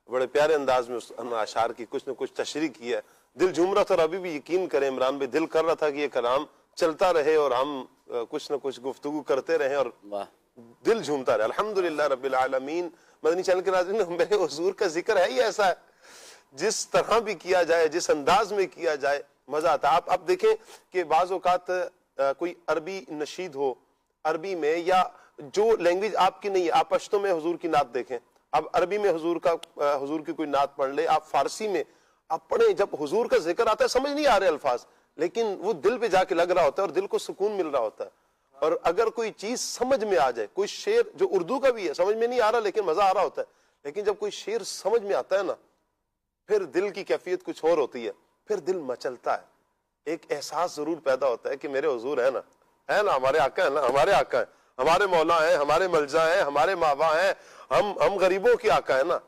بڑے پیارے انداز میں اس اشعار کی کچھ نہ کچھ تشریح کی ہے. دل جھوم رہا تھا اور ابھی بھی یقین کریں عمران بھائی دل کر رہا تھا کہ یہ کلام چلتا رہے اور ہم کچھ نہ کچھ گفتگو کرتے رہیں اور دل جھومتا رہے. الحمدللہ رب العالمین. مدنی چینل کے ناظرین میرے حضور کا ذکر ہے ہی ایسا ہے جس طرح بھی کیا جائے جس انداز میں کیا جائے مزہ آتا ہے. آپ دیکھیں کہ بعض اوقات کوئی عربی نشید ہو عربی میں یا جو لینگویج آپ کی نہیں ہے آپ پشتو میں حضور کی نعت دیکھیں اب عربی میں حضور کی کوئی نعت پڑھ لے آپ فارسی میں آپ پڑھیں جب حضور کا ذکر آتا ہے سمجھ نہیں آ رہے الفاظ لیکن وہ دل پہ جا کے لگ رہا ہوتا ہے اور دل کو سکون مل رہا ہوتا ہے. اور اگر کوئی چیز سمجھ میں آ جائے کوئی شعر جو اردو کا بھی ہے سمجھ میں نہیں آ رہا لیکن مزہ آ رہا ہوتا ہے لیکن جب کوئی شعر سمجھ میں آتا ہے نا پھر دل کی کیفیت کچھ اور ہوتی ہے پھر دل مچلتا ہے. ایک احساس ضرور پیدا ہوتا ہے کہ میرے حضور ہے نا ہمارے آقا ہے نا ہمارے آقا ہیں ہمارے مولا ہیں ہمارے ملجا ہیں ہمارے ماوا ہیں ہم غریبوں کے آقا ہے نا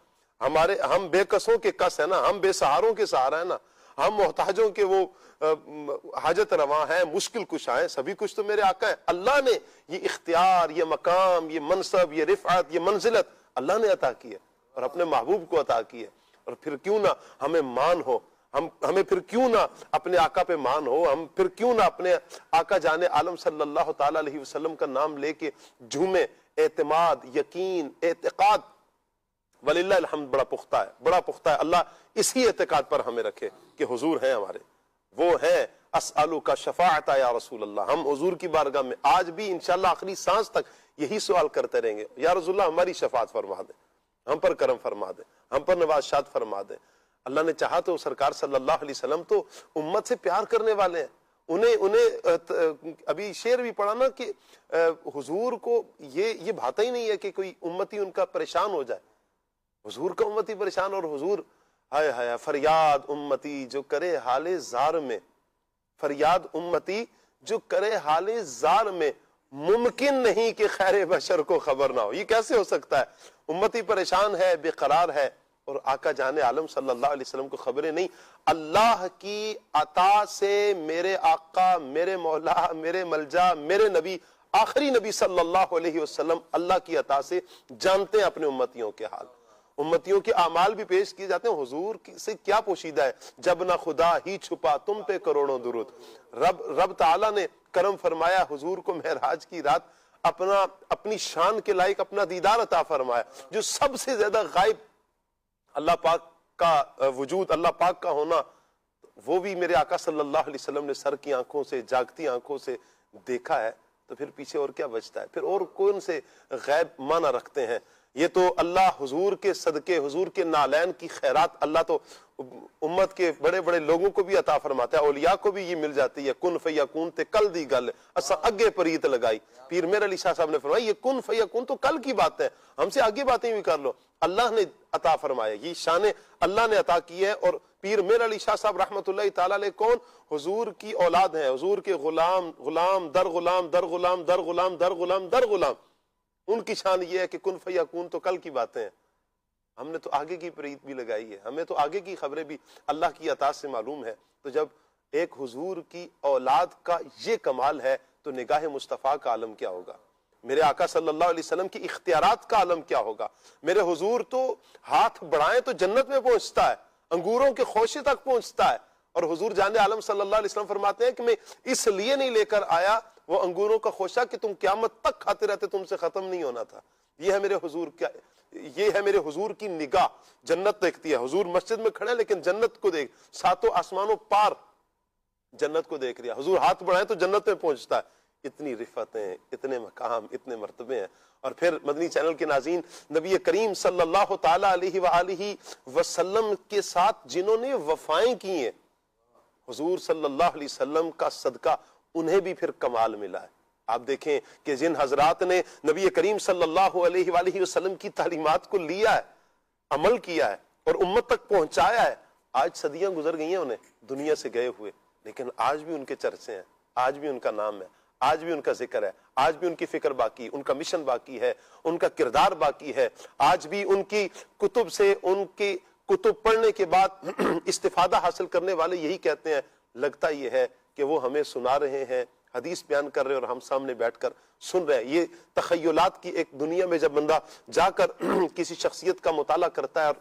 ہم بے کسوں کے کس ہے نا ہم بے سہاروں کے سہارا ہے نا ہم محتاجوں کے وہ حاجت رواں ہیں مشکل کشا ہیں سبھی کچھ تو میرے آقا ہیں. اللہ نے یہ اختیار یہ مقام یہ منصب یہ رفعت یہ منزلت اللہ نے عطا کی ہے اور اپنے محبوب کو عطا کی ہے. اور پھر کیوں نہ ہمیں مان ہو ہمیں پھر کیوں نہ اپنے آقا پہ مان ہو ہم پھر کیوں نہ اپنے آقا جان عالم صلی اللہ تعالی علیہ وسلم کا نام لے کے جھومیں. اعتماد یقین اعتقاد وللہ الحمد بڑا پختہ ہے. اللہ اسی اعتقاد پر ہمیں رکھے کہ حضور ہیں ہمارے وہ ہیں. اسألک شفاعت یا رسول اللہ. ہم حضور کی بارگاہ میں آج بھی انشاءاللہ آخری سانس تک یہی سوال کرتے رہیں گے یا رسول اللہ ہماری شفاعت فرما دیں ہم پر کرم فرما دیں ہم پر نوازشات فرما دیں. اللہ نے چاہا تو سرکار صلی اللہ علیہ وسلم تو امت سے پیار کرنے والے ہیں. انہیں ابھی شعر بھی پڑھا نا کہ حضور کو یہ بھاتا ہی نہیں ہے کہ کوئی امتی ان کا پریشان ہو جائے. حضور کا امتی پریشان اور حضور ہائے ہائے فریاد امتی جو کرے حال زار میں فریاد امتی جو کرے حال زار میں ممکن نہیں کہ خیر بشر کو خبر نہ ہو. یہ کیسے ہو سکتا ہے؟ امتی پریشان ہے بے قرار ہے اور آقا جان عالم صلی اللہ علیہ وسلم کو خبریں نہیں. اللہ کی عطا سے میرے آقا میرے مولا میرے ملجا میرے نبی آخری نبی صلی اللہ علیہ وسلم اللہ کی عطا سے جانتے ہیں اپنے امتیوں کے حال. امتیوں کے اعمال بھی پیش کیے جاتے ہیں. حضور سے کیا پوشیدہ ہے جب نہ خدا ہی چھپا تم پہ کروڑوں درود. رب تعالیٰ نے کرم فرمایا حضور کو معراج کی رات اپنی شان کے لائق اپنا دیدار عطا فرمایا. جو سب سے زیادہ غائب اللہ پاک کا وجود اللہ پاک کا ہونا وہ بھی میرے آقا صلی اللہ علیہ وسلم نے سر کی آنکھوں سے جاگتی آنکھوں سے دیکھا ہے تو پھر پیچھے اور کیا بچتا ہے؟ پھر اور کون سے غیب معنی رکھتے ہیں؟ یہ تو اللہ حضور کے صدقے حضور کے نالین کی خیرات اللہ تو امت کے بڑے بڑے لوگوں کو بھی عطا فرماتا ہے. اولیاء کو بھی یہ مل جاتی ہے. کن فیکون تے کل دی گل اسا اگے پریت لگائی. پیر میر علی شاہ صاحب نے فرمایا یہ کن فیکون تو کل کی بات ہے ہم سے آگے باتیں بھی کر لو. اللہ نے عطا فرمایا یہ شان اللہ نے عطا کی ہے. اور پیر میر علی شاہ صاحب رحمۃ اللہ تعالی علیہ کون؟ حضور کی اولاد ہیں حضور کے غلام غلام در غلام در غلام در غلام در غلام در غلام. ان کی شان یہ ہے کہ کن فیکون تو کل کی باتیں ہیں. ہم نے تو آگے کی پریت بھی لگائی ہے ہمیں تو آگے کی خبریں بھی اللہ کی عطا سے معلوم ہے. تو جب ایک حضور کی اولاد کا یہ کمال ہے تو نگاہ مصطفیٰ کا عالم کیا ہوگا؟ میرے آقا صلی اللہ علیہ وسلم کی اختیارات کا عالم کیا ہوگا؟ میرے حضور تو ہاتھ بڑھائیں تو جنت میں پہنچتا ہے انگوروں کے خوشے تک پہنچتا ہے. اور حضور جان عالم صلی اللہ علیہ وسلم فرماتے ہیں کہ میں اس لیے نہیں لے کر آیا وہ انگوروں کا خوشہ کہ تم قیامت تک کھاتے رہتے تم سے ختم نہیں ہونا تھا. یہ ہے میرے حضور کی نگاہ جنت دیکھتی ہے. حضور مسجد میں کھڑے لیکن جنت کو دیکھ ساتوں آسمانوں پار جنت کو دیکھ رہا. حضور ہاتھ بڑھائے تو جنت میں پہنچتا ہے. اتنی رفتیں اتنے مقام اتنے مرتبے ہیں. اور پھر مدنی چینل کے ناظرین نبی کریم صلی اللہ تعالی علیہ وآلہ وسلم کے ساتھ جنہوں نے وفائیں کی ہیں حضور صلی اللہ علیہ وسلم کا صدقہ انہیں بھی پھر کمال ملا ہے. آپ دیکھیں کہ جن حضرات نے نبی کریم صلی اللہ علیہ وآلہ وسلم کی تعلیمات کو لیا ہے عمل کیا ہے اور امت تک پہنچایا ہے. آج صدیاں گزر گئی ہیں انہیں دنیا سے گئے ہوئے لیکن آج بھی ان کے چرچے ہیں آج بھی ان کا نام ہے آج بھی ان کا ذکر ہے آج بھی ان کی فکر باقی ان کا مشن باقی ہے ان کا کردار باقی ہے. آج بھی ان کی کتب سے ان کی کتب پڑھنے کے بعد استفادہ حاصل کرنے والے یہی کہتے ہیں لگتا یہ ہے کہ وہ ہمیں سنا رہے ہیں حدیث بیان کر رہے اور ہم سامنے بیٹھ کر سن رہے ہیں. یہ تخیلات کی ایک دنیا میں جب بندہ جا کر کسی شخصیت کا مطالعہ کرتا ہے اور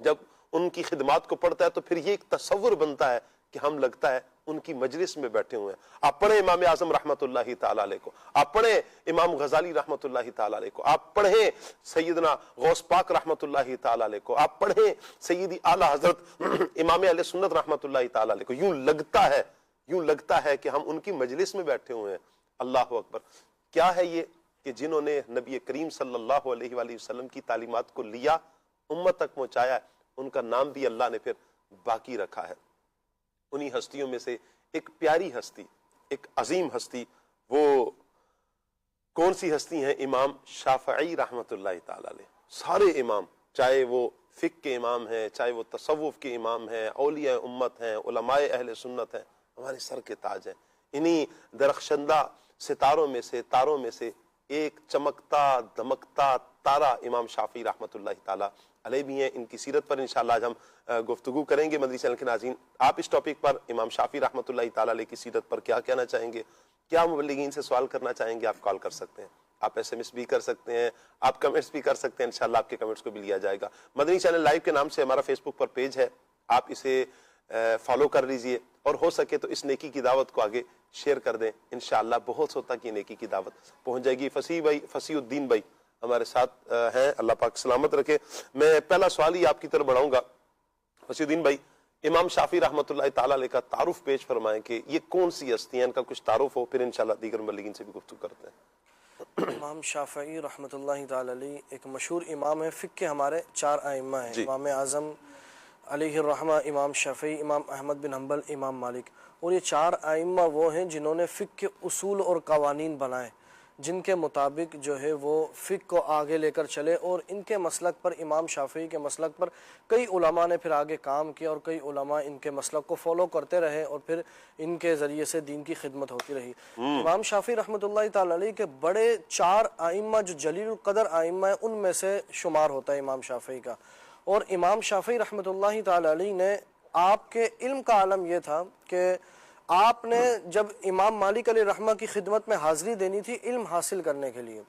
جب ان کی خدمات کو پڑھتا ہے تو پھر یہ ایک تصور بنتا ہے کہ ہم لگتا ہے ان کی مجلس میں بیٹھے ہوئے ہیں. آپ پڑھیں امام اعظم رحمۃ اللہ تعالی علیہ کو, آپ پڑھیں امام غزالی رحمۃ اللہ تعالی علیہ کو, آپ پڑھیں سیدنا غوث پاک رحمۃ اللہ تعالی علیہ کو, آپ پڑھیں سیدی اعلی حضرت امام اہل سنت رحمۃ اللہ تعالی علیہ کو. یوں لگتا ہے کہ ہم ان کی مجلس میں بیٹھے ہوئے ہیں. اللہ اکبر. کیا ہے یہ کہ جنہوں نے نبی کریم صلی اللہ علیہ وآلہ وسلم کی تعلیمات کو لیا, امت تک پہنچایا, ان کا نام بھی اللہ نے پھر باقی رکھا ہے. انہی ہستیوں میں سے ایک پیاری ہستی, ایک عظیم ہستی, وہ کون سی ہستی ہیں؟ امام شافعی رحمۃ اللہ تعالی علیہ. سارے امام, چاہے وہ فقہ کے امام ہیں, چاہے وہ تصوف کے امام ہیں, اولیاء امت ہیں, علماء اہل سنت ہیں, ہمارے سر کے تاج ہیں. انہی درخشندہ ستاروں میں سے, تاروں میں سے ایک چمکتا دمکتا تارا امام شافعی رحمۃ اللہ تعالی علیہ بھی ہیں. ان کی سیرت پر انشاءاللہ آج ہم گفتگو کریں گے. مدنی چینل کے ناظرین, آپ اس ٹاپک پر امام شافعی رحمۃ اللہ تعالی علیہ کی سیرت پر کیا کہنا چاہیں گے, کیا مبلغین سے سوال کرنا چاہیں گے؟ آپ کال کر سکتے ہیں, آپ ایس ایم ایس بھی کر سکتے ہیں, آپ کمنٹس بھی کر سکتے ہیں. انشاءاللہ آپ کے کمنٹس کو بھی لیا جائے گا. مدنی چینل لائیو کے نام سے ہمارا فیس بک پر پیج ہے, آپ اسے فالو کر لیجئے, اور ہو سکے تو اس نیکی کی دعوت کو آگے شیئر کر دیں. انشاءاللہ بہت ہوتا کہ نیکی کی دعوت پہنچ جائے گی. فصیح الدین بھائی ہمارے ساتھ ہیں, اللہ پاک سلامت رکھے. میں پہلا سوال ہی آپ کی طرف بڑھاؤں گا. فصیح الدین بھائی, امام شافعی رحمۃ اللہ تعالی علیہ کا تعارف پیش فرمائیں کہ یہ کون سی ہستی ہیں, ان کا کچھ تعارف ہو, پھر انشاءاللہ دیگر مبلغین سے بھی گفتگو کرتے ہیں. امام شافعی رحمۃ اللہ تعالی علیہ ایک مشہور امام ہے. فقہ کے ہمارے 4 ائمہ ہیں, امام اعظم علیہ الرحمہ, امام شافعی, امام احمد بن حنبل, امام مالک. اور یہ 4 ائمہ وہ ہیں جنہوں نے فقہ کے اصول اور قوانین بنائے, جن کے مطابق جو ہے وہ فقہ کو آگے لے کر چلے. اور ان کے مسلک پر, امام شافعی کے مسلک پر کئی علماء نے پھر آگے کام کیا, اور کئی علماء ان کے مسلک کو فالو کرتے رہے, اور پھر ان کے ذریعے سے دین کی خدمت ہوتی رہی. امام شافعی رحمۃ اللہ تعالی علیہ کے بڑے 4 ائمہ جو جلیل القدر ائمہ ہیں, ان میں سے شمار ہوتا ہے امام شافعی کا. اور امام شافعی رحمۃ اللہ تعالی علیہ نے, آپ کے علم کا عالم یہ تھا کہ آپ نے جب امام مالک علیہ الرحمہ کی خدمت میں حاضری دینی تھی علم حاصل کرنے کے لیے,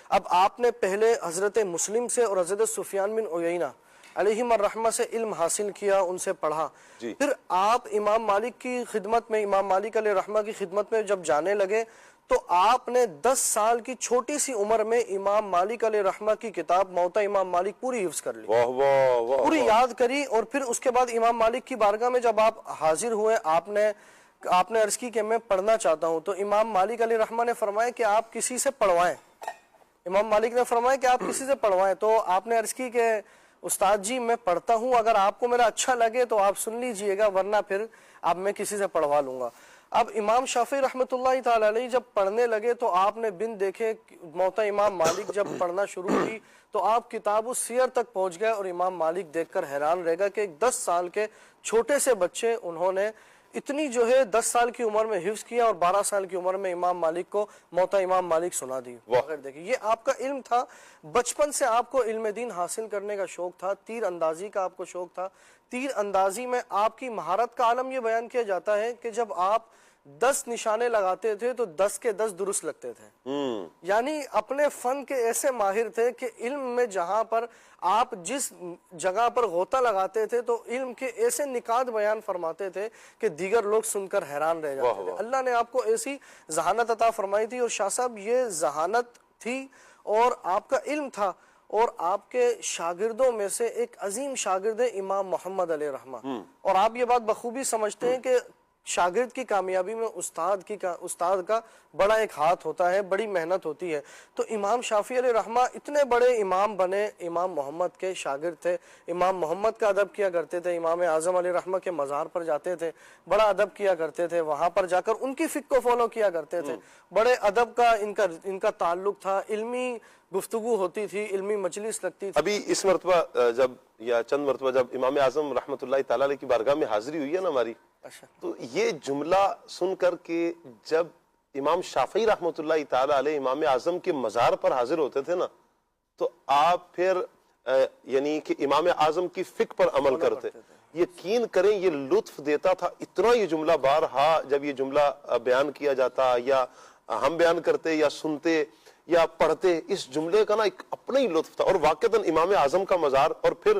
اب آپ نے پہلے حضرت مسلم سے اور حضرت سفیان بن عیینہ علیہم الرحمہ سے علم حاصل کیا, ان سے پڑھا. پھر آپ امام مالک کی خدمت میں, امام مالک علیہ الرحمہ کی خدمت میں جب جانے لگے تو آپ نے 10 سال کی چھوٹی سی عمر میں امام مالک علیہ الرحمہ کی کتاب موطا امام مالک پوری حفظ کر لی, پوری یاد کری. اور پھر اس کے بعد امام مالک کی بارگاہ میں جب آپ حاضر ہوئے, آپ نے عرض کی کہ میں پڑھنا چاہتا ہوں, تو امام مالک علیہ الرحمہ نے فرمایا کہ آپ کسی سے پڑھوائیں. امام مالک نے فرمایا کہ آپ کسی سے پڑھوائیں. تو آپ نے عرض کی کہ استاد جی میں پڑھتا ہوں, اگر آپ کو میرا اچھا لگے تو آپ سن لیجئے گا, ورنہ پھر اب میں کسی سے پڑھوا لوں گا. اب امام شافعی رحمۃ اللہ تعالی علیہ جب پڑھنے لگے تو آپ نے بن دیکھے موطا امام مالک جب پڑھنا شروع کی تو آپ کتاب السیر تک پہنچ گئے, اور امام مالک دیکھ کر حیران رہ گا کہ ایک 10 سال کے چھوٹے سے بچے, انہوں نے اتنی جو ہے 10 سال کی عمر میں حفظ کیا, اور 12 سال کی عمر میں امام مالک کو موطا امام مالک سنا دی. دیکھیں یہ آپ کا علم تھا, بچپن سے آپ کو علم دین حاصل کرنے کا شوق تھا, تیر اندازی کا آپ کو شوق تھا. تیر اندازی میں آپ کی مہارت کا عالم یہ بیان کیا جاتا ہے کہ جب آپ 10 نشانے لگاتے تھے تو 10 کے 10 درست لگتے تھے. یعنی اپنے فن کے ایسے ماہر تھے کہ علم میں جہاں پر آپ جس جگہ پر غوطہ لگاتے تھے تو علم کے ایسے نکات بیان فرماتے تھے کہ دیگر لوگ سن کر حیران رہ جاتے تھے. اللہ نے آپ کو ایسی ذہانت عطا فرمائی تھی, اور شاہ صاحب یہ ذہانت تھی اور آپ کا علم تھا. اور آپ کے شاگردوں میں سے ایک عظیم شاگرد ہے امام محمد علیہ الرحمہ, اور آپ یہ بات بخوبی سمجھتے ہیں کہ شاگرد کی کامیابی میں استاد کا بڑا ایک ہاتھ ہوتا ہے, بڑی محنت ہوتی ہے. تو امام شافعی علیہ الرحمہ اتنے بڑے امام بنے, امام محمد کے شاگرد تھے, امام محمد کا ادب کیا کرتے تھے, امام اعظم علیہ الرحمہ کے مزار پر جاتے تھے, بڑا ادب کیا کرتے تھے, وہاں پر جا کر ان کی فقہ کو فالو کیا کرتے تھے, بڑے ادب کا ان کا تعلق تھا, علمی گفتگو ہوتی تھی, علمی مجلس لگتی تھی. ابھی اس مرتبہ جب یا چند مرتبہ جب امام اعظم رحمۃ اللہ تعالی علیہ کی بارگاہ میں حاضری ہوئی ہے نا ہماری, تو یہ جملہ سن کر کہ جب امام شافعی رحمۃ اللہ تعالی علیہ امام اعظم کے مزار پر حاضر ہوتے تھے نا, تو آپ پھر یعنی کہ امام اعظم کی فقہ پر عمل کرتے. یقین کریں یہ لطف دیتا تھا اتنا یہ جملہ بارہا جب یہ جملہ بیان کیا جاتا, یا ہم بیان کرتے یا سنتے یا پڑھتے, اس جملے کا نا ایک اپنا ہی لطف تھا. اور واقعتاً امام اعظم کا مزار اور پھر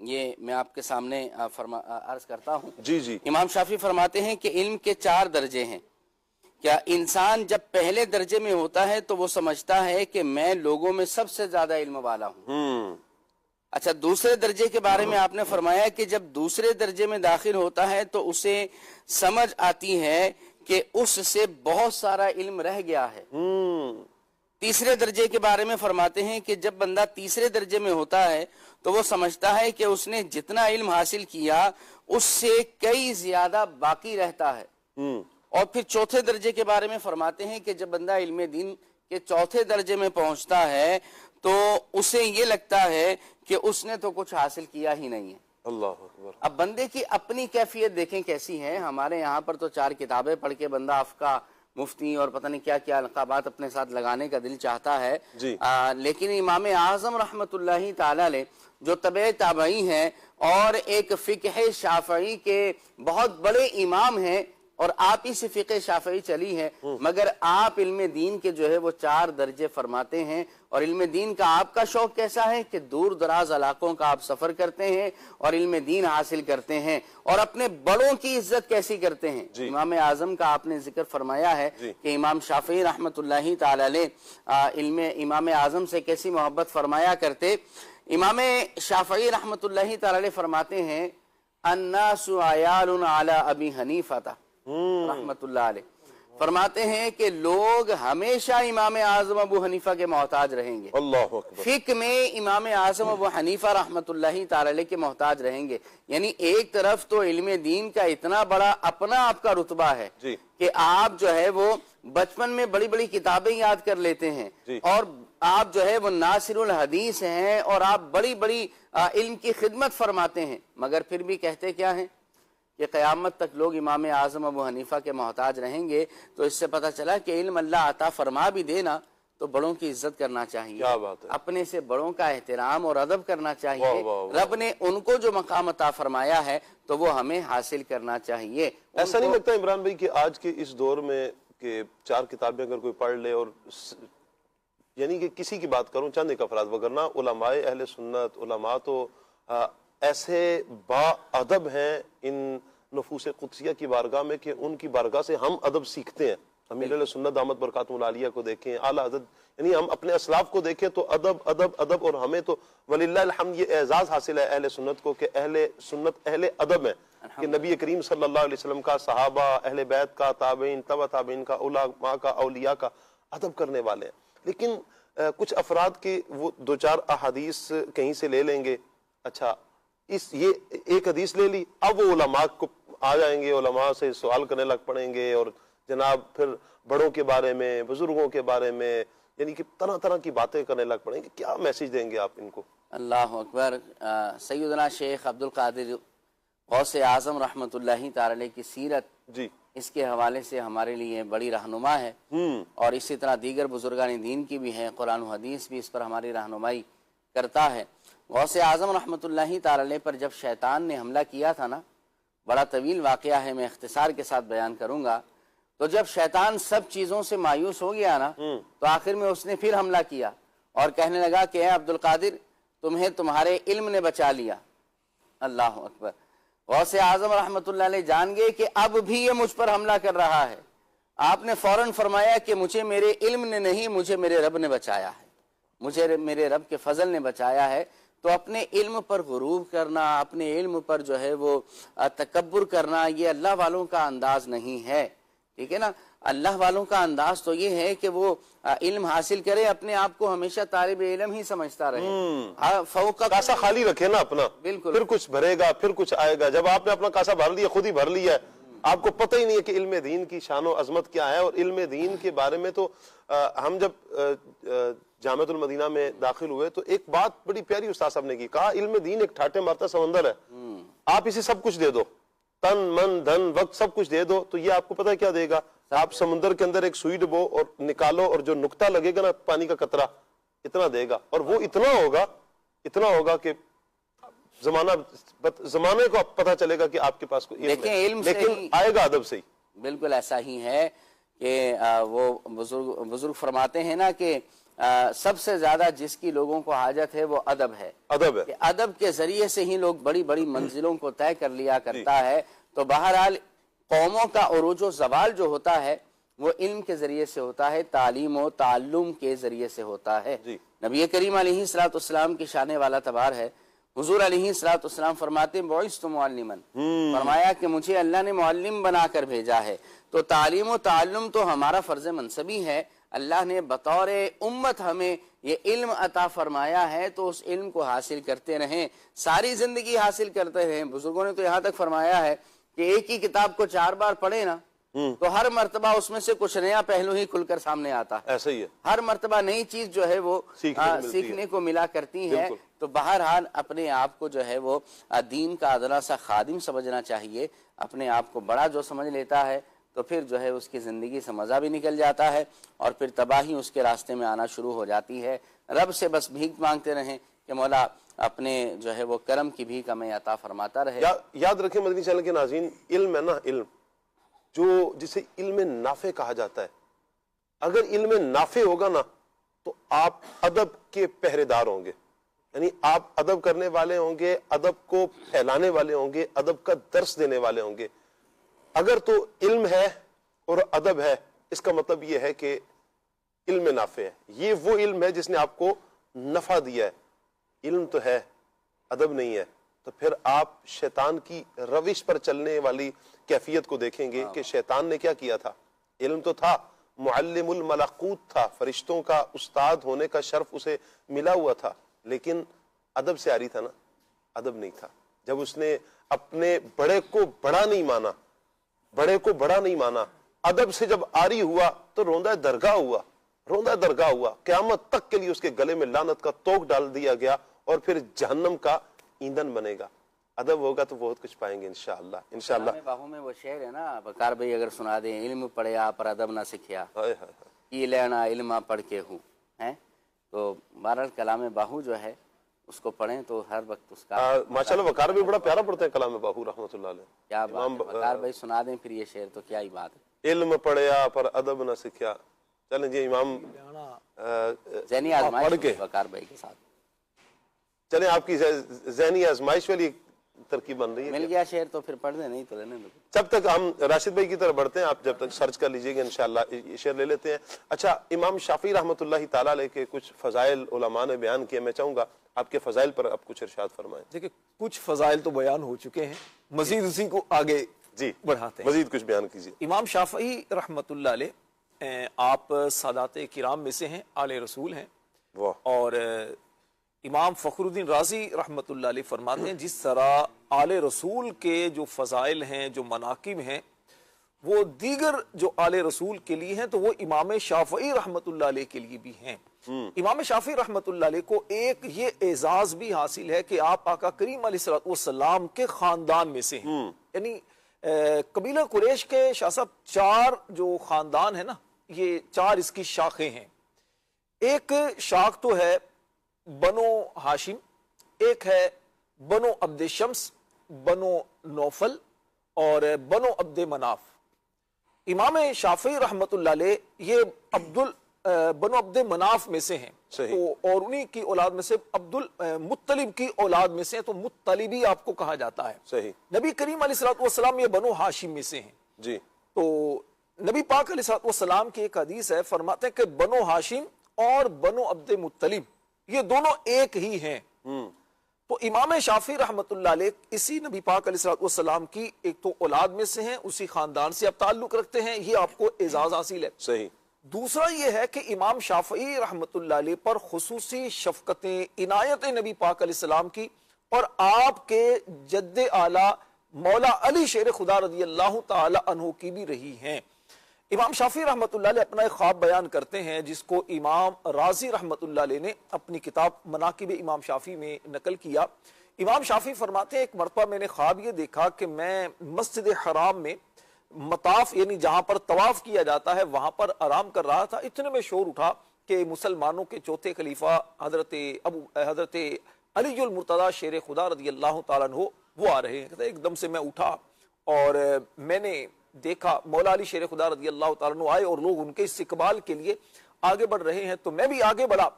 یہ میں آپ کے سامنے عرض کرتا ہوں. جی جی. امام شافعی فرماتے ہیں کہ علم کے 4 درجے ہیں. کیا انسان جب پہلے درجے میں ہوتا ہے تو وہ سمجھتا ہے کہ میں لوگوں میں سب سے زیادہ علم والا ہوں. اچھا، دوسرے درجے کے بارے میں آپ نے فرمایا کہ جب دوسرے درجے میں داخل ہوتا ہے تو اسے سمجھ آتی ہے کہ اس سے بہت سارا علم رہ گیا ہے. تیسرے درجے کے بارے میں فرماتے ہیں کہ جب بندہ تیسرے درجے میں ہوتا ہے تو وہ سمجھتا ہے کہ اس نے جتنا علم حاصل کیا اس سے کئی زیادہ باقی رہتا ہے. اور پھر چوتھے درجے کے بارے میں فرماتے ہیں کہ جب بندہ علم دین کے چوتھے درجے میں پہنچتا ہے تو اسے یہ لگتا ہے کہ اس نے تو کچھ حاصل کیا ہی نہیں ہے. اللہ اکبر. اب بندے کی اپنی کیفیت دیکھیں کیسی ہے. ہمارے یہاں پر تو 4 کتابیں پڑھ کے بندہ افقہ، مفتی اور پتہ نہیں کیا کیا القابات اپنے ساتھ لگانے کا دل چاہتا ہے. لیکن امام اعظم رحمت اللہ تعالی علیہ جو تبع تابعی ہیں اور ایک فقہ شافعی کے بہت بڑے امام ہیں اور آپ ہی سے فقہ شافعی چلی ہے، مگر آپ علم دین کے جو ہے وہ 4 درجے فرماتے ہیں. اور علم دین کا آپ کا شوق کیسا ہے کہ دور دراز علاقوں کا آپ سفر کرتے ہیں اور علم دین حاصل کرتے ہیں اور اپنے بڑوں کی عزت کیسی کرتے ہیں. امام اعظم کا آپ نے ذکر فرمایا ہے کہ امام شافعی رحمت اللہ تعالی علیہ امام اعظم سے کیسی محبت فرمایا کرتے. امام شافعی رحمت اللہ تعالی علیہ فرماتے ہیں الناس عیال علی ابی حنیفہ رحمت اللہ علیہ. فرماتے ہیں کہ لوگ ہمیشہ امام اعظم ابو حنیفہ کے محتاج رہیں گے. اللہ اکبر. فقہ میں امام اعظم ابو حنیفہ رحمت اللہ تعالی علیہ کے محتاج رہیں گے. یعنی ایک طرف تو علم دین کا اتنا بڑا اپنا آپ کا رتبہ ہے کہ آپ جو ہے وہ بچپن میں بڑی بڑی کتابیں یاد کر لیتے ہیں اور آپ جو ہے وہ ناصر الحدیث ہیں اور آپ بڑی بڑی علم کی خدمت فرماتے ہیں، مگر پھر بھی کہتے کیا ہیں کہ قیامت تک لوگ امام اعظم ابو حنیفہ کے محتاج رہیں گے. تو اس سے پتہ چلا کہ علم اللہ عطا فرما بھی دینا تو بڑوں کی عزت کرنا چاہیے، اپنے سے بڑوں کا احترام اور ادب کرنا چاہیے. رب نے ان کو جو مقام عطا فرمایا ہے تو وہ ہمیں حاصل کرنا چاہیے. ایسا نہیں لگتا عمران بھائی کہ آج کے اس دور میں کہ 4 کتابیں اگر کوئی پڑھ لے اور یعنی کہ کسی کی بات کروں چند ایک افراد، وگرنہ علماء اہل سنت علماء تو ایسے با ادب ہیں ان نفوس قدسیہ کی بارگاہ میں کہ ان کی بارگاہ سے ہم ادب سیکھتے ہیں. امیر علیہ سنت دامت برکاتہم العالیہ کو دیکھیں، اعلیٰ حضرت، یعنی ہم اپنے اسلاف کو دیکھیں تو ادب ادب ادب. اور ہمیں تو وللہ الحمد یہ اعزاز حاصل ہے اہل سنت کو کہ اہل سنت اہل ادب ہیں، کہ نبی کریم صلی اللہ علیہ وسلم کا، صحابہ، اہل بیت کا، تابعین، تبع تابعین کا، علماء کا، اولیاء کا ادب کرنے والے ہیں. لیکن کچھ افراد کے وہ 2-4 احادیث کہیں سے لے لیں گے، اچھا یہ ایک حدیث لے لی، اب وہ علماء کو آ جائیں گے، علماء سے سوال کرنے لگ پڑیں گے اور جناب پھر بڑوں کے بارے میں، بزرگوں کے بارے میں، یعنی کہ طرح طرح کی باتیں کرنے لگ پڑیں گے. کیا میسیج دیں گے آپ ان کو؟ اللہ اکبر. سیدنا شیخ عبد القادر غوث اعظم رحمت اللہ تعالی علیہ کی سیرت اس کے حوالے سے ہمارے لیے بڑی رہنما ہے اور اسی طرح دیگر بزرگان دین کی بھی ہے. قرآن و حدیث بھی اس پر ہماری رہنمائی کرتا ہے. غوث اعظم رحمت اللہ تعالی علیہ پر جب شیطان نے حملہ کیا تھا نا، بڑا طویل واقعہ ہے، میں اختصار کے ساتھ بیان کروں گا. تو جب شیطان سب چیزوں سے مایوس ہو گیا نا تو آخر میں اس نے پھر حملہ کیا اور کہنے لگا کہ اے عبد القادر تمہیں تمہارے علم نے بچا لیا. اللہ اکبر. غوث اعظم رحمت اللہ علیہ جان گئے کہ اب بھی یہ مجھ پر حملہ کر رہا ہے. آپ نے فوراً فرمایا کہ مجھے میرے علم نے نہیں، مجھے میرے رب نے بچایا ہے، مجھے میرے رب کے فضل نے بچایا ہے. تو اپنے علم پر غرور کرنا، اپنے علم پر جو ہے وہ تکبر کرنا، یہ اللہ والوں کا انداز نہیں ہے. ٹھیک ہے نا؟ اللہ والوں کا انداز تو یہ ہے کہ وہ علم حاصل کرے، اپنے آپ کو ہمیشہ طالب علم ہی سمجھتا رہے، فوق کاسا خالی رکھے نا اپنا، بالکل، پھر کچھ بھرے گا، پھر کچھ آئے گا. جب آپ نے اپنا کاسا بھر لیا، خود ہی بھر لیا ہے، آپ کو پتہ ہی نہیں ہے کہ علم دین کی شان و عظمت کیا ہے. اور علم دین کے بارے میں تو ہم جب جامعۃ المدینہ میں داخل ہوئے تو ایک بات بڑی پیاری استاد صاحب نے کی، کہا علم دین ایک ٹھاٹے مارتا سمندر ہے، آپ اسے سب کچھ دے دو، تن من دھن وقت سب کچھ دے دو، تو یہ آپ کو پتہ کیا دے گا؟ آپ سمندر کے اندر ایک سوئی ڈبو اور نکالو اور جو نقطہ لگے گا نا پانی کا قطرہ، اتنا دے گا. اور وہ اتنا ہوگا کہ زمانے کو پتہ چلے گا کہ آپ کے پاس کوئی علم ہے، لیکن آئے گا ادب سے ہی. بالکل ایسا ہی ہے کہ وہ بزرگ فرماتے ہیں نا کہ سب سے زیادہ جس کی لوگوں کو حاجت ہے وہ ادب ہے، کہ ادب کے ذریعے سے ہی لوگ بڑی بڑی منزلوں کو طے کر لیا کرتا ہے۔ تو بہرحال قوموں کا عروج و زوال جو ہوتا ہے وہ علم کے ذریعے سے ہوتا ہے، تعلیم و تعلم کے ذریعے سے ہوتا ہے۔ نبی کریم علیہ السلام کی شان والا تبار ہے، حضور علیہ السلام فرماتے ہیں بعثت معلما، فرمایا کہ مجھے اللہ نے معلم بنا کر بھیجا ہے۔ تو تعلیم و تعلم تو ہمارا فرض منصبی ہے، اللہ نے بطور امت ہمیں یہ علم عطا فرمایا ہے، تو اس علم کو حاصل کرتے رہیں، ساری زندگی حاصل کرتے رہیں۔ بزرگوں نے تو یہاں تک فرمایا ہے کہ ایک ہی کتاب کو 4 بار پڑھے نا تو ہر مرتبہ اس میں سے کچھ نیا پہلو ہی کھل کر سامنے آتا ہے، ایسا ہی ہے، ہر مرتبہ نئی چیز جو ہے وہ سیکھنے کو ملا کرتی ہے۔ تو بہرحال اپنے آپ کو جو ہے وہ دین کا ادنا سا خادم سمجھنا چاہیے۔ اپنے آپ کو بڑا جو سمجھ لیتا ہے تو پھر جو ہے اس کی زندگی سے مزہ بھی نکل جاتا ہے اور پھر تباہی اس کے راستے میں آنا شروع ہو جاتی ہے۔ رب سے بس بھیک مانگتے رہیں کہ مولا اپنے جو ہے وہ کرم کی بھیک ہمیں عطا فرماتا رہے۔ یاد رکھیں مدنی چینل کے ناظرین، علم ہے نا، علم جو جسے علم نافع کہا جاتا ہے، اگر علم نافع ہوگا نا تو آپ ادب کے پہرے دار ہوں گے، یعنی آپ ادب کرنے والے ہوں گے، ادب کو پھیلانے والے ہوں گے، ادب کا درس دینے والے ہوں گے۔ اگر تو علم ہے اور ادب ہے، اس کا مطلب یہ ہے کہ علم نافع ہے، یہ وہ علم ہے جس نے آپ کو نفع دیا ہے۔ علم تو ہے، ادب نہیں ہے، تو پھر آپ شیطان کی روش پر چلنے والی کیفیت کو دیکھیں گے کہ شیطان نے کیا کیا تھا۔ علم تو تھا، معلم الملکوت تھا، فرشتوں کا استاد ہونے کا شرف اسے ملا ہوا تھا، لیکن ادب سے آری تھا نا، ادب نہیں تھا۔ جب اس نے اپنے بڑے کو بڑا نہیں مانا، بڑے کو بڑا نہیں مانا، ادب سے جب آری ہوا تو روندہ درگاہ ہوا، روندہ درگاہ ہوا، قیامت تک کے لیے اس کے گلے میں لعنت کا توق ڈال دیا گیا اور پھر جہنم کا ایندھن بنے گا۔ ادب ہوگا تو بہت کچھ پائیں گے انشاءاللہ۔ انشاءاللہ باہوں میں وہ شعر ہے نا، بکار بھائی اگر سنا دیں، علم پڑھیا پر ادب نہ سکھیا، یہ لینا علم پڑھ کے ہوں ہیں۔ تو بہرحال کلام باہو جو ہے اس کو پڑھیں تو ہر وقت اس کا ماشاءاللہ وقار بھی بڑا پیارا پڑھتے ہیں کلام باہو رحمۃ اللہ علیہ۔ کیا بات ہے، وقار بھائی سنا دیں پھر یہ شعر، تو کیا ہی بات ہے۔ علم پڑھیا پر ادب نہ سکھیا، چلیں جی امام ذہنی آزمائش وقار بھائی کے ساتھ، چلیں آپ کی ذہنی آزمائش والی ترکیب بن رہی ہے۔ مل گیا شعر تو پھر پڑھ دیں، نہیں تو لینے دو۔ جب تک ہم راشد بھائی کی طرف بڑھتے ہیں، آپ جب تک سرچ کر لیجئے گا انشاءاللہ یہ شعر لے لیتے ہیں۔ اچھا، امام شافعی رحمۃ اللہ تعالیٰ علیہ کے کچھ فضائل علماء نے بیان کیے، میں چاہوں گا آپ کے فضائل پر آپ کچھ ارشاد فرمائیں۔ دیکھیں کچھ فضائل تو بیان ہو چکے ہیں، مزید اسی کو آگے جی بڑھاتے ہیں، مزید کچھ بیان کیجیے۔ امام شافعی رحمۃ اللہ علیہ آپ سادات کرام میں سے ہیں، آل رسول ہیں، اور امام فخر الدین رازی رحمۃ اللہ علیہ فرماتے ہیں جس طرح آل رسول کے جو فضائل ہیں، جو مناقب ہیں، وہ دیگر جو آل رسول کے لیے ہیں تو وہ امام شافعی رحمۃ اللہ علیہ کے لیے بھی ہیں۔ امام شافعی رحمۃ اللہ علیہ کو ایک یہ اعزاز بھی حاصل ہے کہ آپ آقا کریم علیہ السلام کے خاندان میں سے ہیں، یعنی قبیلہ قریش کے شاہ صاحب 4 جو خاندان ہیں نا، یہ 4 اس کی شاخیں ہیں۔ ایک شاخ تو ہے بنو ہاشم، ایک ہے بنو عبد شمس، بنو نوفل اور بنو عبد مناف۔ امام شافعی رحمت اللہ علیہ یہ بنو عبد مناف میں سے ہیں، اور انہی کی اولاد میں سے عبد المطلب کی اولاد میں سے، تو مطلبی آپ کو کہا جاتا ہے۔ صحیح۔ نبی کریم علیہ السلام یہ بنو ہاشم میں سے ہیں جی۔ تو نبی پاک علیہ السلام کی ایک حدیث ہے، فرماتے ہیں کہ بنو ہاشم اور بنو عبد مطلب یہ دونوں ایک ہی ہیں۔ تو امام شافعی رحمت اللہ علیہ اسی نبی پاک علیہ السلام کی ایک تو اولاد میں سے ہیں، اسی خاندان سے آپ تعلق رکھتے ہیں، یہ آپ کو اعزاز حاصل ہے۔ صحیح۔ دوسرا یہ ہے کہ امام شافعی رحمت اللہ علیہ پر خصوصی شفقتیں، عنایتیں نبی پاک علیہ السلام کی اور آپ کے جد اعلی مولا علی شیر خدا رضی اللہ تعالی عنہ کی بھی رہی ہیں۔ امام شافعی رحمت اللہ علیہ اپنا ایک خواب بیان کرتے ہیں جس کو امام رازی رحمت اللہ علیہ نے اپنی کتاب مناقب امام شافعی میں نقل کیا۔ امام شافعی فرماتے ہیں ایک مرتبہ میں نے خواب یہ دیکھا کہ میں مسجد حرام میں مطاف یعنی جہاں پر طواف کیا جاتا ہے وہاں پر آرام کر رہا تھا، اتنے میں شور اٹھا کہ مسلمانوں کے چوتھے خلیفہ حضرت علی المرتضی شیر خدا رضی اللہ تعالیٰ عنہ وہ آ رہے ہیں۔ ایک دم سے میں اٹھا اور میں نے دیکھا مولا علی شیر خدا رضی اللہ تعالیٰ عنہ آئے اور لوگ ان کے استقبال کے لیے آگے بڑھ رہے ہیں تو میں بھی آگے بڑھا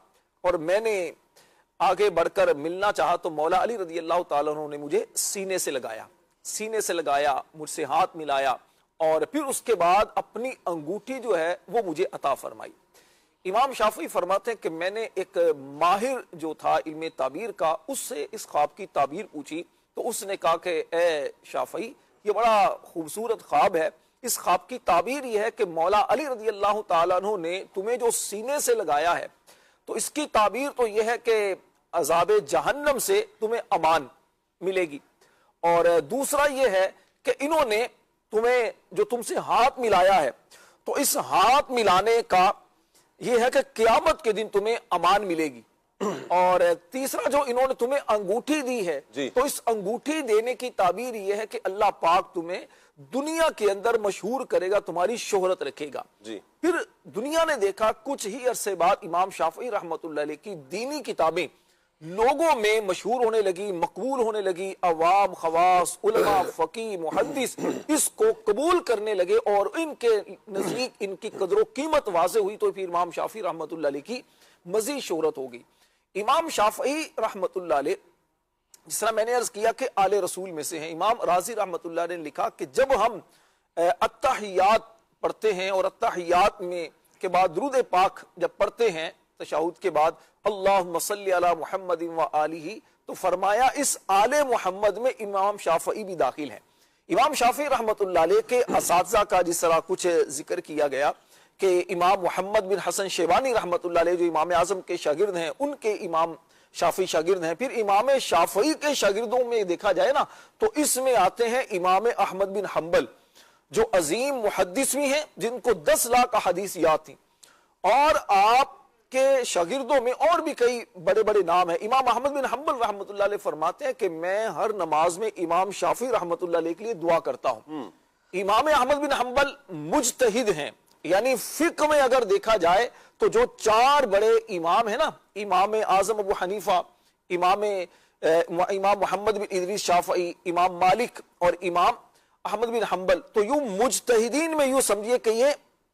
اور میں نے آگے بڑھ کر ملنا چاہا تو مولا علی رضی اللہ تعالیٰ عنہ نے مجھے سینے سے لگایا، مجھ سے ہاتھ ملایا اور پھر اس کے بعد اپنی انگوٹھی جو ہے وہ مجھے عطا فرمائی۔ امام شافعی فرماتے ہیں کہ میں نے ایک ماہر جو تھا علم تعبیر کا اس سے اس خواب کی تعبیر پوچھی تو اس نے کہا کہ اے شافعی یہ بڑا خوبصورت خواب ہے، اس خواب کی تعبیر یہ ہے کہ مولا علی رضی اللہ تعالیٰ عنہ نے تمہیں جو سینے سے لگایا ہے تو اس کی تعبیر تو یہ ہے کہ عذاب جہنم سے تمہیں امان ملے گی، اور دوسرا یہ ہے کہ انہوں نے تمہیں جو تم سے ہاتھ ملایا ہے تو اس ہاتھ ملانے کا یہ ہے کہ قیامت کے دن تمہیں امان ملے گی، اور تیسرا جو انہوں نے تمہیں انگوٹھی دی ہے تو اس انگوٹھی دینے کی تعبیر یہ ہے کہ اللہ پاک تمہیں دنیا کے اندر مشہور کرے گا، تمہاری شہرت رکھے گا۔ پھر دنیا نے دیکھا کچھ ہی عرصے بعد امام شافعی رحمۃ اللہ علیہ کی دینی کتابیں لوگوں میں مشہور ہونے لگی، مقبول ہونے لگی، عوام، خواص، علماء، فقیہ، محدث اس کو قبول کرنے لگے اور ان کے نزدیک ان کی قدر و قیمت واضح ہوئی تو پھر امام شافعی رحمۃ اللہ علیہ کی مزید شہرت ہو گئی۔ امام شافعی رحمۃ اللہ علیہ جس طرح میں نے عرض کیا کہ آل رسول میں سے ہیں، امام راضی رحمۃ اللہ علیہ نے لکھا کہ جب ہم التحیات پڑھتے ہیں اور التحیات میں کے بعد درود پاک جب پڑھتے ہیں تشہد کے بعد اللہم صلی علی محمد و آلہ، تو فرمایا اس آل محمد میں امام شافعی بھی داخل ہیں۔ امام شافعی رحمۃ اللہ علیہ کے اساتذہ کا جس طرح کچھ ذکر کیا گیا کہ امام محمد بن حسن شیبانی رحمۃ اللہ علیہ جو امام اعظم کے شاگرد ہیں ان کے امام شافعی شاگرد ہیں، پھر امام شافعی کے شاگردوں میں دیکھا جائے نا تو اس میں آتے ہیں امام احمد بن حنبل جو عظیم محدث بھی ہیں جن کو 10 لاکھ احادیث یاد تھیں، اور آپ کے شاگردوں میں اور بھی کئی بڑے بڑے نام ہیں۔ امام احمد بن حنبل رحمۃ اللہ علیہ فرماتے ہیں کہ میں ہر نماز میں امام شافعی رحمۃ اللہ علیہ کے لیے دعا کرتا ہوں۔ امام احمد بن حنبل مجتہد ہیں، یعنی فقہ میں اگر دیکھا جائے تو جو 4 بڑے امام ہیں نا، امام اعظم ابو حنیفہ، امام محمد بن ادریس شافعی، امام مالک اور امام احمد بن حنبل، تو یوں مجتہدین میں یوں سمجھیے کہ یہ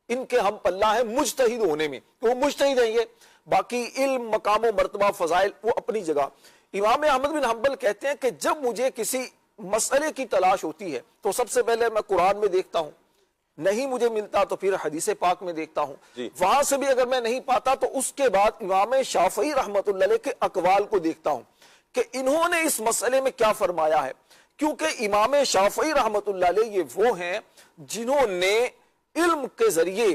ان کے ہم پلہ ہیں مجتہد ہونے میں، تو وہ مجتہد ہیں، یہ باقی علم، مقام و مرتبہ، فضائل وہ اپنی جگہ۔ امام احمد بن حنبل کہتے ہیں کہ جب مجھے کسی مسئلے کی تلاش ہوتی ہے تو سب سے پہلے میں قرآن میں دیکھتا ہوں، نہیں مجھے ملتا تو پھر حدیث پاک میں دیکھتا ہوں، وہاں سے بھی اگر میں نہیں پاتا تو اس کے بعد امام شافعی رحمۃ اللہ علیہ کے اقوال کو دیکھتا ہوں کہ انہوں نے اس مسئلے میں کیا فرمایا ہے، کیونکہ امام شافعی رحمۃ اللہ علیہ یہ وہ ہیں جنہوں نے علم کے ذریعے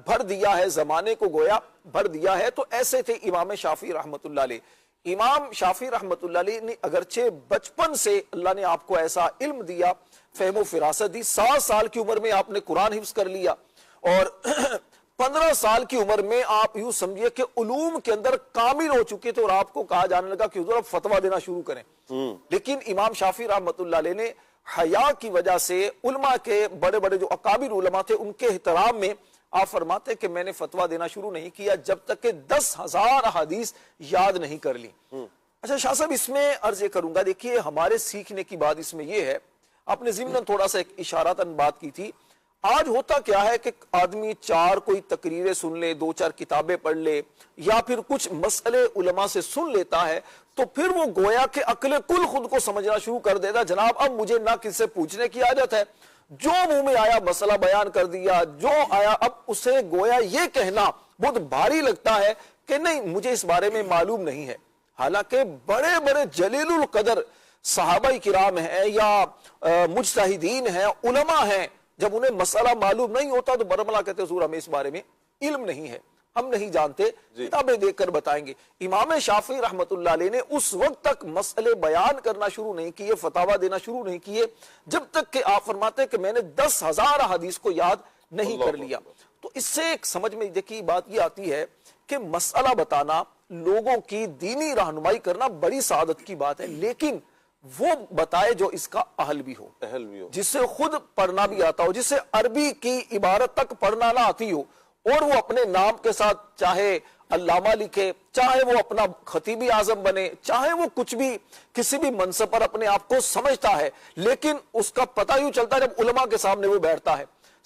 بھر دیا ہے زمانے کو، گویا بھر دیا ہے، تو ایسے تھے امام شافعی رحمۃ اللہ علیہ۔ امام شافعی رحمۃ اللہ علیہ نے اگرچہ بچپن سے اللہ نے آپ کو ایسا علم دیا، فہم و فراست دی، 7 سال کی عمر میں آپ نے قرآن حفظ کر لیا اور 15 سال کی عمر میں آپ یوں سمجھیے کہ علوم کے اندر کامل ہو چکے تھے اور آپ کو کہا جانے لگا کہ حضور آپ فتویٰ دینا شروع کریں، لیکن امام شافعی رحمۃ اللہ علیہ نے حیا کی وجہ سے علماء کے بڑے بڑے جو اکابر علماء تھے ان کے احترام میں آپ فرماتے کہ میں نے فتویٰ دینا شروع نہیں کیا جب تک کہ 10,000 احادیث یاد نہیں کر لی۔ اچھا شاہ صاحب اس میں عرض یہ کروں گا، دیکھیے ہمارے سیکھنے کی بات اس میں یہ ہے، آپ نے ضمناً تھوڑا سا ایک اشاراتاً بات کی تھی، آج ہوتا کیا ہے کہ آدمی 4 کوئی تقریریں سن لے، 2-4 کتابیں پڑھ لے یا پھر کچھ مسئلے علماء سے سن لیتا ہے تو پھر وہ گویا کہ عقل کل خود کو سمجھنا شروع کر دیتا، جناب اب مجھے نہ کس سے پوچھنے کی عادت ہے، جو منہ میں آیا مسئلہ بیان کر دیا، جو آیا، اب اسے گویا یہ کہنا بہت بھاری لگتا ہے کہ نہیں مجھے اس بارے میں معلوم نہیں ہے، حالانکہ بڑے بڑے جلیل القدر صحابہ کرام ہیں یا مجتہدین ہیں، علماء ہیں، جب انہیں مسئلہ معلوم نہیں ہوتا تو برملا کہتے حضور ہمیں اس بارے میں علم نہیں ہے، ہم نہیں جانتے، کتابیں دیکھ کر بتائیں گے۔ امام شافعی رحمۃ اللہ علیہ نے اس وقت تک مسئلے بیان کرنا شروع نہیں کیے، فتاویٰ دینا شروع نہیں کیے جب تک کہ آپ فرماتے کہ میں نے 10,000 حدیث کو یاد نہیں کر لیا۔ تو اس سے ایک سمجھ میں دیکھیے بات یہ آتی ہے کہ مسئلہ بتانا، لوگوں کی دینی رہنمائی کرنا بڑی سعادت کی بات ہے، لیکن وہ بتائے جو اس کا اہل بھی ہو، جس سے خود پڑھنا بھی آتا ہو، جس سے عربی کی عبارت تک پڑھنا نہ آتی ہو اور وہ اپنے نام کے ساتھ چاہے علامہ لکھے، چاہے وہ اپنا خطیب اعظم بنے، چاہے وہ کچھ بھی کسی بھی منصب پر اپنے آپ کو سمجھتا ہے، لیکن اس کا پتہ یوں چلتا ہے جب علماء کے سامنے وہ بیٹھتا ہے،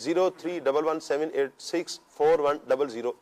0311786410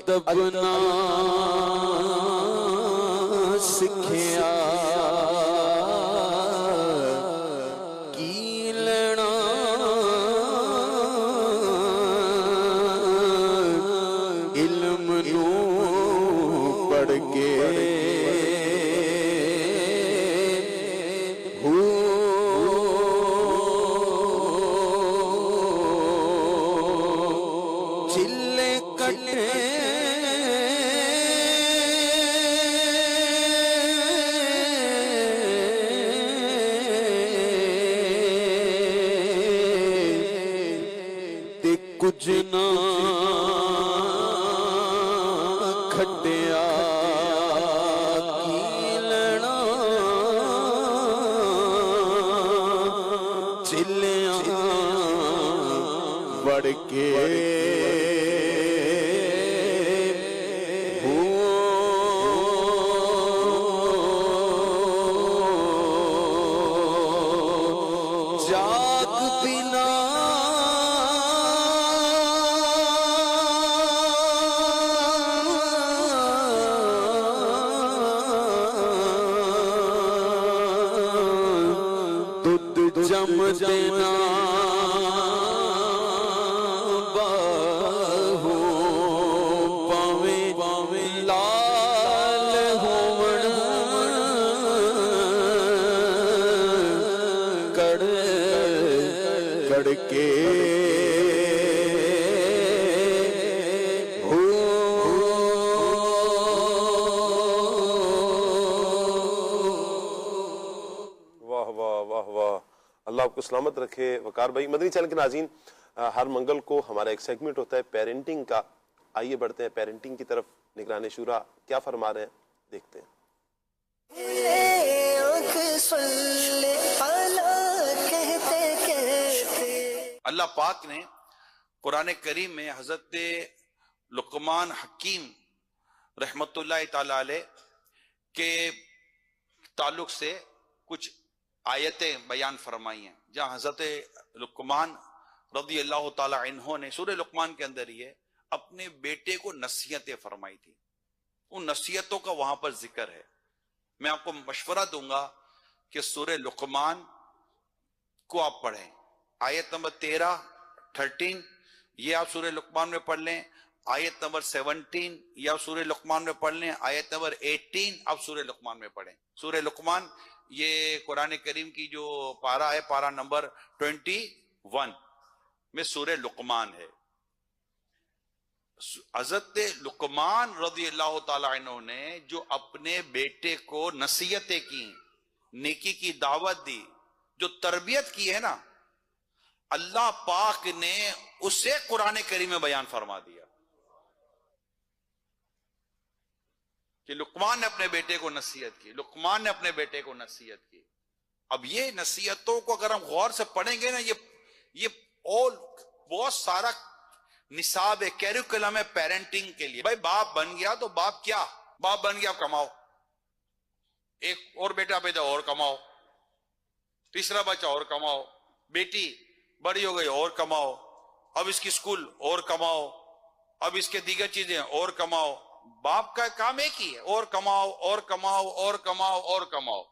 ادب نہ سکھیا کی لینا علم نو پڑھ کے کچھ نہ کھٹیا کی لینا چلیاں بڑھ کے جاگ بنا جم دینا باہو پاویں لال ہوون کڑ کے اللہ آپ کو سلامت رکھے وقار بھائی۔ مدنی چینل کے ناظرین، ہر منگل کو ہمارا ایک سیگمنٹ ہوتا ہے پیرنٹنگ کا۔ آئیے بڑھتے ہیں پیرنٹنگ کی طرف۔ نگران شورا کیا فرما رہے ہیں، دیکھتے ہیں۔ اللہ پاک نے قرآن کریم میں حضرت لقمان حکیم رحمت اللہ تعالی علیہ کے تعلق سے کچھ آیتیں بیان فرمائی ہیں، جہاں حضرت لقمان رضی اللہ تعالی عنہ نے سورہ لقمان کے اندر یہ اپنے بیٹے کو نصیحتیں فرمائی تھی۔ ان نصیحتوں کا وہاں پر ذکر ہے۔ میں آپ کو مشورہ دوں گا کہ سورہ لقمان کو آپ پڑھیں، آیت نمبر 13 یہ آپ سورہ لقمان میں پڑھ لیں، آیت نمبر 17 یہ آپ سورہ لقمان میں پڑھ لیں، آیت نمبر 18 آپ سورہ لقمان میں پڑھیں۔ سورہ لقمان یہ قرآن کریم کی جو پارہ ہے، پارہ نمبر 21 میں سورہ لقمان ہے۔ حضرت لقمان رضی اللہ تعالی عنہ نے جو اپنے بیٹے کو نصیحتیں کی، نیکی کی دعوت دی، جو تربیت کی ہے نا، اللہ پاک نے اسے قرآن کریم میں بیان فرما دیا کہ لقمان نے اپنے بیٹے کو نصیحت کی، لقمان نے اپنے بیٹے کو نصیحت کی۔ اب یہ نصیحتوں کو اگر ہم غور سے پڑھیں گے نا، یہ بہت سارا نصاب ہے، کیریکولم ہے پیرنٹنگ کے لیے۔ بھائی باپ بن گیا تو باپ کیا؟ باپ بن گیا کماؤ، ایک اور بیٹا پیدا اور کماؤ، تیسرا بچہ اور کماؤ، بیٹی بڑی ہو گئی اور کماؤ، اب اس کی سکول اور کماؤ، اب اس کے دیگر چیزیں اور کماؤ۔ باپ کا کام ایک ہی ہے، اور کماؤ اور کماؤ اور کماؤ اور کماؤ۔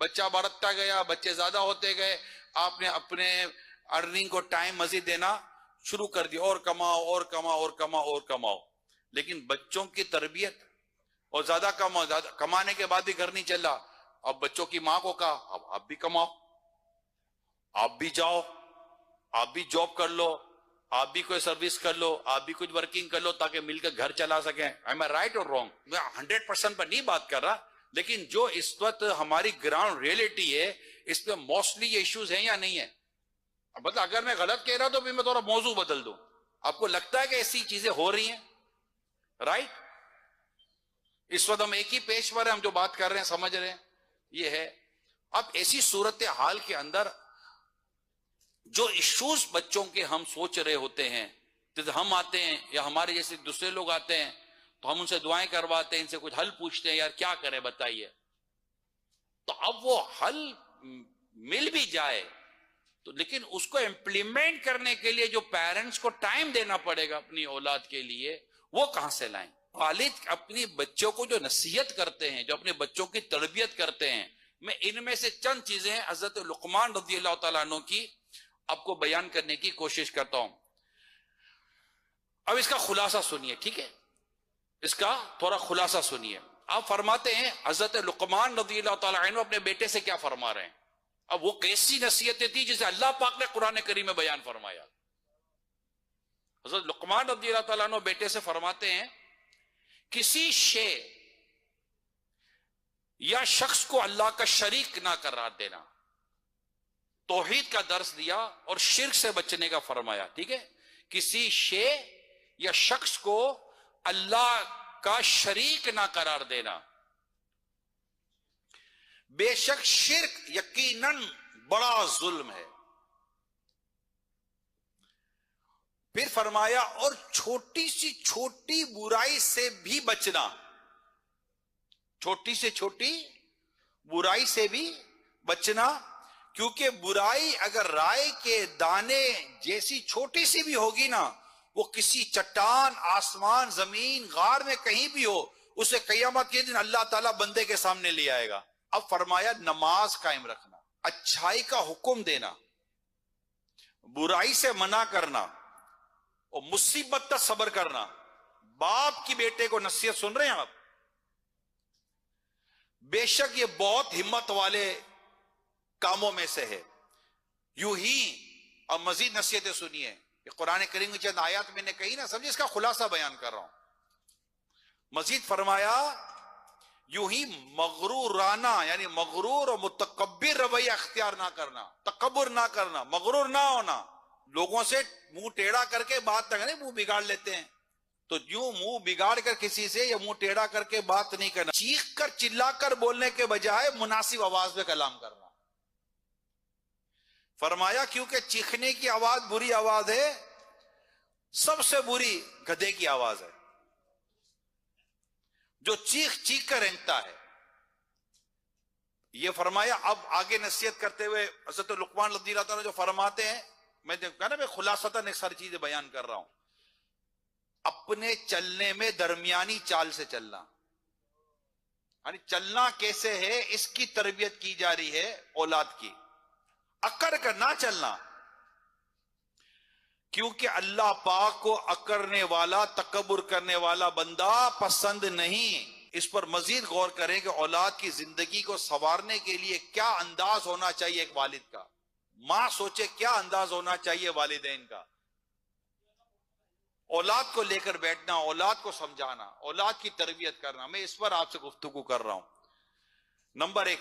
بچہ بڑھتا گیا، بچے زیادہ ہوتے گئے، آپ نے اپنے ارننگ کو ٹائم مزید دینا شروع کر دیا، اور کماؤ اور کماؤ اور کماؤ اور کماؤ۔ لیکن بچوں کی تربیت اور زیادہ کماؤ، زیادہ کمانے کے بعد بھی گھر نہیں چلا۔ اب بچوں کی ماں کو کہا اب آپ بھی کماؤ، آپ بھی جاؤ، آپ بھی جاب کر لو، آپ بھی کوئی سروس کر لو، آپ بھی کچھ ورکنگ کر لو تاکہ مل کر گھر چلا سکیں۔ ایم آئی رائٹ اور رانگ؟ میں 100% پر نہیں بات کر رہا، لیکن جو اس وقت ہماری گراؤنڈ ریئلٹی ہے اس پہ موسٹلی یہ ایشوز ہیں یا نہیں ہیں؟ مطلب اگر میں غلط کہہ رہا تو بھی میں تھوڑا موضوع بدل دوں۔ آپ کو لگتا ہے کہ ایسی چیزیں ہو رہی ہیں؟ رائٹ؟ اس وقت ہم ایک ہی پیج پر ہیں، ہم جو بات کر رہے ہیں سمجھ رہے ہیں یہ ہے۔ اب ایسی صورتحال کے اندر جو ایشوز بچوں کے ہم سوچ رہے ہوتے ہیں، جیسے ہم آتے ہیں یا ہمارے جیسے دوسرے لوگ آتے ہیں تو ہم ان سے دعائیں کرواتے ہیں، ان سے کچھ حل پوچھتے ہیں، یار کیا کریں بتائیے۔ تو اب وہ حل مل بھی جائے تو لیکن اس کو امپلیمنٹ کرنے کے لیے جو پیرنٹس کو ٹائم دینا پڑے گا اپنی اولاد کے لیے، وہ کہاں سے لائیں؟ والد اپنی بچوں کو جو نصیحت کرتے ہیں، جو اپنے بچوں کی تربیت کرتے ہیں، میں ان میں سے چند چیزیں حضرت لقمان رضی اللہ تعالیٰ عنہ کی آپ کو بیان کرنے کی کوشش کرتا ہوں. اب اس کا خلاصہ سنیے، ٹھیک ہے؟ اس کا تھوڑا خلاصہ سنیے. آپ فرماتے ہیں حضرت لقمان رضی اللہ تعالیٰ عنہ اپنے بیٹے سے کیا فرما رہے ہیں. اب وہ کیسی نصیحتیں تھی جسے اللہ پاک نے قرآن کریم میں بیان فرمایا. حضرت لقمان رضی اللہ تعالیٰ عنہ بیٹے سے فرماتے ہیں کسی شے یا شخص کو اللہ کا شریک نہ قرار دینا. توحید کا درس دیا اور شرک سے بچنے کا فرمایا. ٹھیک ہے؟ کسی شے یا شخص کو اللہ کا شریک نہ قرار دینا. بے شک شرک یقیناً بڑا ظلم ہے. پھر فرمایا اور چھوٹی سی چھوٹی برائی سے بھی بچنا. چھوٹی سے چھوٹی برائی سے بھی بچنا، کیونکہ برائی اگر رائے کے دانے جیسی چھوٹی سی بھی ہوگی نا، وہ کسی چٹان، آسمان، زمین، غار میں کہیں بھی ہو، اسے قیامت کے دن اللہ تعالیٰ بندے کے سامنے لے آئے گا. اب فرمایا نماز قائم رکھنا، اچھائی کا حکم دینا، برائی سے منع کرنا اور مصیبت تک صبر کرنا. باپ کی بیٹے کو نصیحت سن رہے ہیں آپ؟ بے شک یہ بہت ہمت والے کاموں میں سے ہے. یوں ہی اور مزید نصیحتیں سنیے. یہ قرآن کریم کی چند آیات میں نے کہی نا، سمجھے اس کا خلاصہ بیان کر رہا ہوں. مزید فرمایا یوں ہی مغرورانہ یعنی مغرور اور متکبر رویہ اختیار نہ کرنا، تکبر نہ کرنا، مغرور نہ ہونا. لوگوں سے منہ ٹیڑھا کر کے بات نہ کریں، منہ بگاڑ لیتے ہیں. تو یوں منہ بگاڑ کر کسی سے یا منہ ٹیڑھا کر کے بات نہیں کرنا. چیخ کر چلا کر بولنے کے بجائے مناسب آواز میں کلام کرنا. فرمایا کیونکہ چیخنے کی آواز بری آواز ہے، سب سے بری گدھے کی آواز ہے جو چیخ چیخ کر رینگتا ہے. یہ فرمایا. اب آگے نصیحت کرتے ہوئے حضرت لقمان رضی اللہ تعالیٰ جو فرماتے ہیں، میں نے کہا نا میں خلاصتاً ایک ساری چیزیں بیان کر رہا ہوں. اپنے چلنے میں درمیانی چال سے چلنا، یعنی چلنا کیسے ہے اس کی تربیت کی جا رہی ہے اولاد کی. اکڑ کر نہ چلنا، کیونکہ اللہ پاک کو اکڑنے والا، تکبر کرنے والا بندہ پسند نہیں. اس پر مزید غور کریں کہ اولاد کی زندگی کو سنوارنے کے لیے کیا انداز ہونا چاہیے ایک والد کا. ماں سوچے کیا انداز ہونا چاہیے والدین کا. اولاد کو لے کر بیٹھنا، اولاد کو سمجھانا، اولاد کی تربیت کرنا. میں اس پر آپ سے گفتگو کر رہا ہوں. نمبر 1،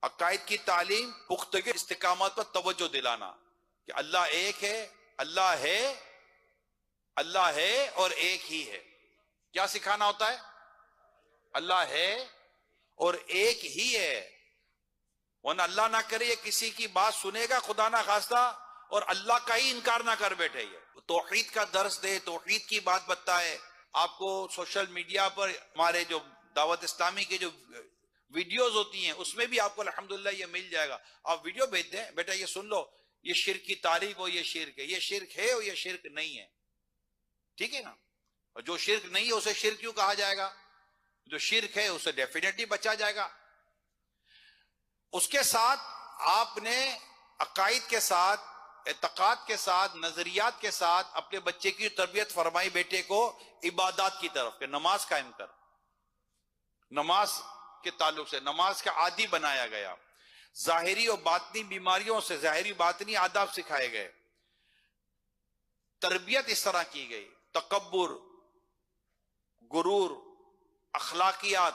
عقائد کی تعلیم، پختگی استقامت پر توجہ دلانا کہ اللہ ایک ہے، اللہ ہے اور ایک ہی ہے. کیا سکھانا ہوتا ہے؟ اللہ ہے اور ایک ہی ہے. ورنہ اللہ نہ کرے یہ کسی کی بات سنے گا خدا نہ خواستہ اور اللہ کا ہی انکار نہ کر بیٹھے. یہ توحید کا درس دے، توحید کی بات بتائے. آپ کو سوشل میڈیا پر ہمارے جو دعوت اسلامی کے جو ویڈیوز ہوتی ہیں اس میں بھی آپ کو الحمدللہ یہ مل جائے گا. آپ ویڈیو بھیج دیں، بیٹا یہ سن لو، یہ شرک کی تعریف ہو، یہ شرک ہے، یہ شرک ہے اور یہ شرک نہیں ہے. ٹھیک ہے نا؟ اور جو شرک نہیں ہے اسے شرک کیوں کہا جائے گا؟ جو شرک ہے اسے ڈیفینیٹلی بچا جائے گا. اس کے ساتھ آپ نے عقائد کے ساتھ، اعتقاد کے ساتھ، نظریات کے ساتھ اپنے بچے کی تربیت فرمائی بیٹے کو عبادات کی طرف کہ نماز قائم کر. نماز کے تعلق سے نماز کا عادی بنایا گیا. ظاہری اور باطنی بیماریوں سے ظاہری باطنی آداب سکھائے گئے. تربیت اس طرح کی گئی. تکبر، غرور، اخلاقیات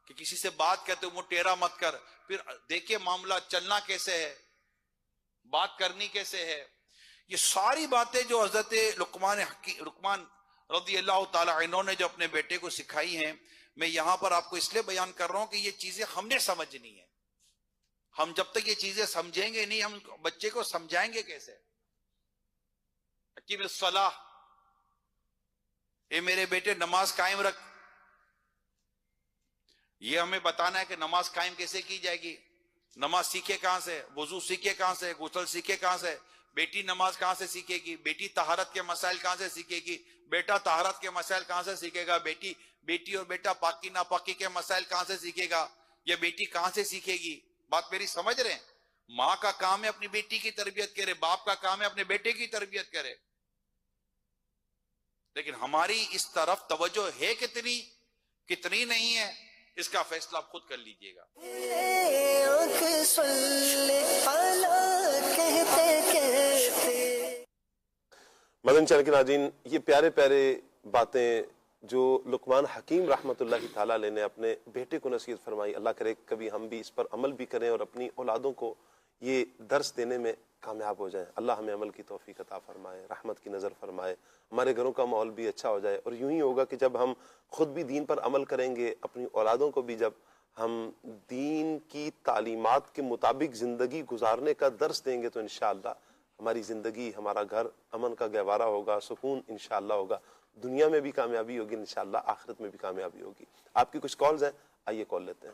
کہ کسی سے بات کہتے ہو منہ ٹیڑھا مت کر. پھر دیکھیں معاملہ چلنا کیسے ہے، بات کرنی کیسے ہے. یہ ساری باتیں جو حضرت لقمان رضی اللہ تعالی عنہ نے جو اپنے بیٹے کو سکھائی ہیں، میں یہاں پر آپ کو اس لیے بیان کر رہا ہوں کہ یہ چیزیں ہم نے سمجھنی ہے. ہم جب تک یہ چیزیں سمجھیں گے نہیں، ہم بچے کو سمجھائیں گے کیسے؟ اقیم الصلاۃ، اے میرے بیٹے نماز قائم رکھ. یہ ہمیں بتانا ہے کہ نماز قائم کیسے کی جائے گی. نماز سیکھے کہاں سے؟ وضو سیکھے کہاں سے؟ غسل سیکھے کہاں سے؟ بیٹی نماز کہاں سے سیکھے گی؟ بیٹی طہارت کے مسائل کہاں سے سیکھے گی؟ بیٹا طہارت کے مسائل کہاں سے سیکھے گا؟ بیٹی اور بیٹا پاکی ناپاکی کے مسائل کہاں سے سیکھے گا؟ یا بیٹی کہاں سے سیکھے گی؟ بات میری سمجھ رہے ہیں؟ ماں کا کام ہے اپنی بیٹی کی تربیت کرے، باپ کا کام ہے اپنے بیٹے کی تربیت کرے، لیکن ہماری اس طرف توجہ ہے کتنی نہیں ہے، اس کا فیصلہ آپ خود کر لیجئے گا۔ مدنی چینل کے ناظرین، یہ پیارے پیارے باتیں جو لقمان حکیم رحمۃ اللہ تعالیٰ علیہ نے اپنے بیٹے کو نصیحت فرمائی، اللہ کرے کبھی ہم بھی اس پر عمل بھی کریں اور اپنی اولادوں کو یہ درس دینے میں کامیاب ہو جائیں۔ اللہ ہمیں عمل کی توفیق عطا فرمائے، رحمت کی نظر فرمائے، ہمارے گھروں کا ماحول بھی اچھا ہو جائے، اور یوں ہی ہوگا کہ جب ہم خود بھی دین پر عمل کریں گے، اپنی اولادوں کو بھی جب ہم دین کی تعلیمات کے مطابق زندگی گزارنے کا درس دیں گے تو انشاءاللہ ہماری زندگی، ہمارا گھر امن کا گہوارہ ہوگا، سکون انشاءاللہ ہوگا، دنیا میں بھی کامیابی ہوگی انشاءاللہ، آخرت میں بھی کامیابی ہوگی۔ آپ کی کچھ کالز ہیں، آئیے کال لیتے ہیں۔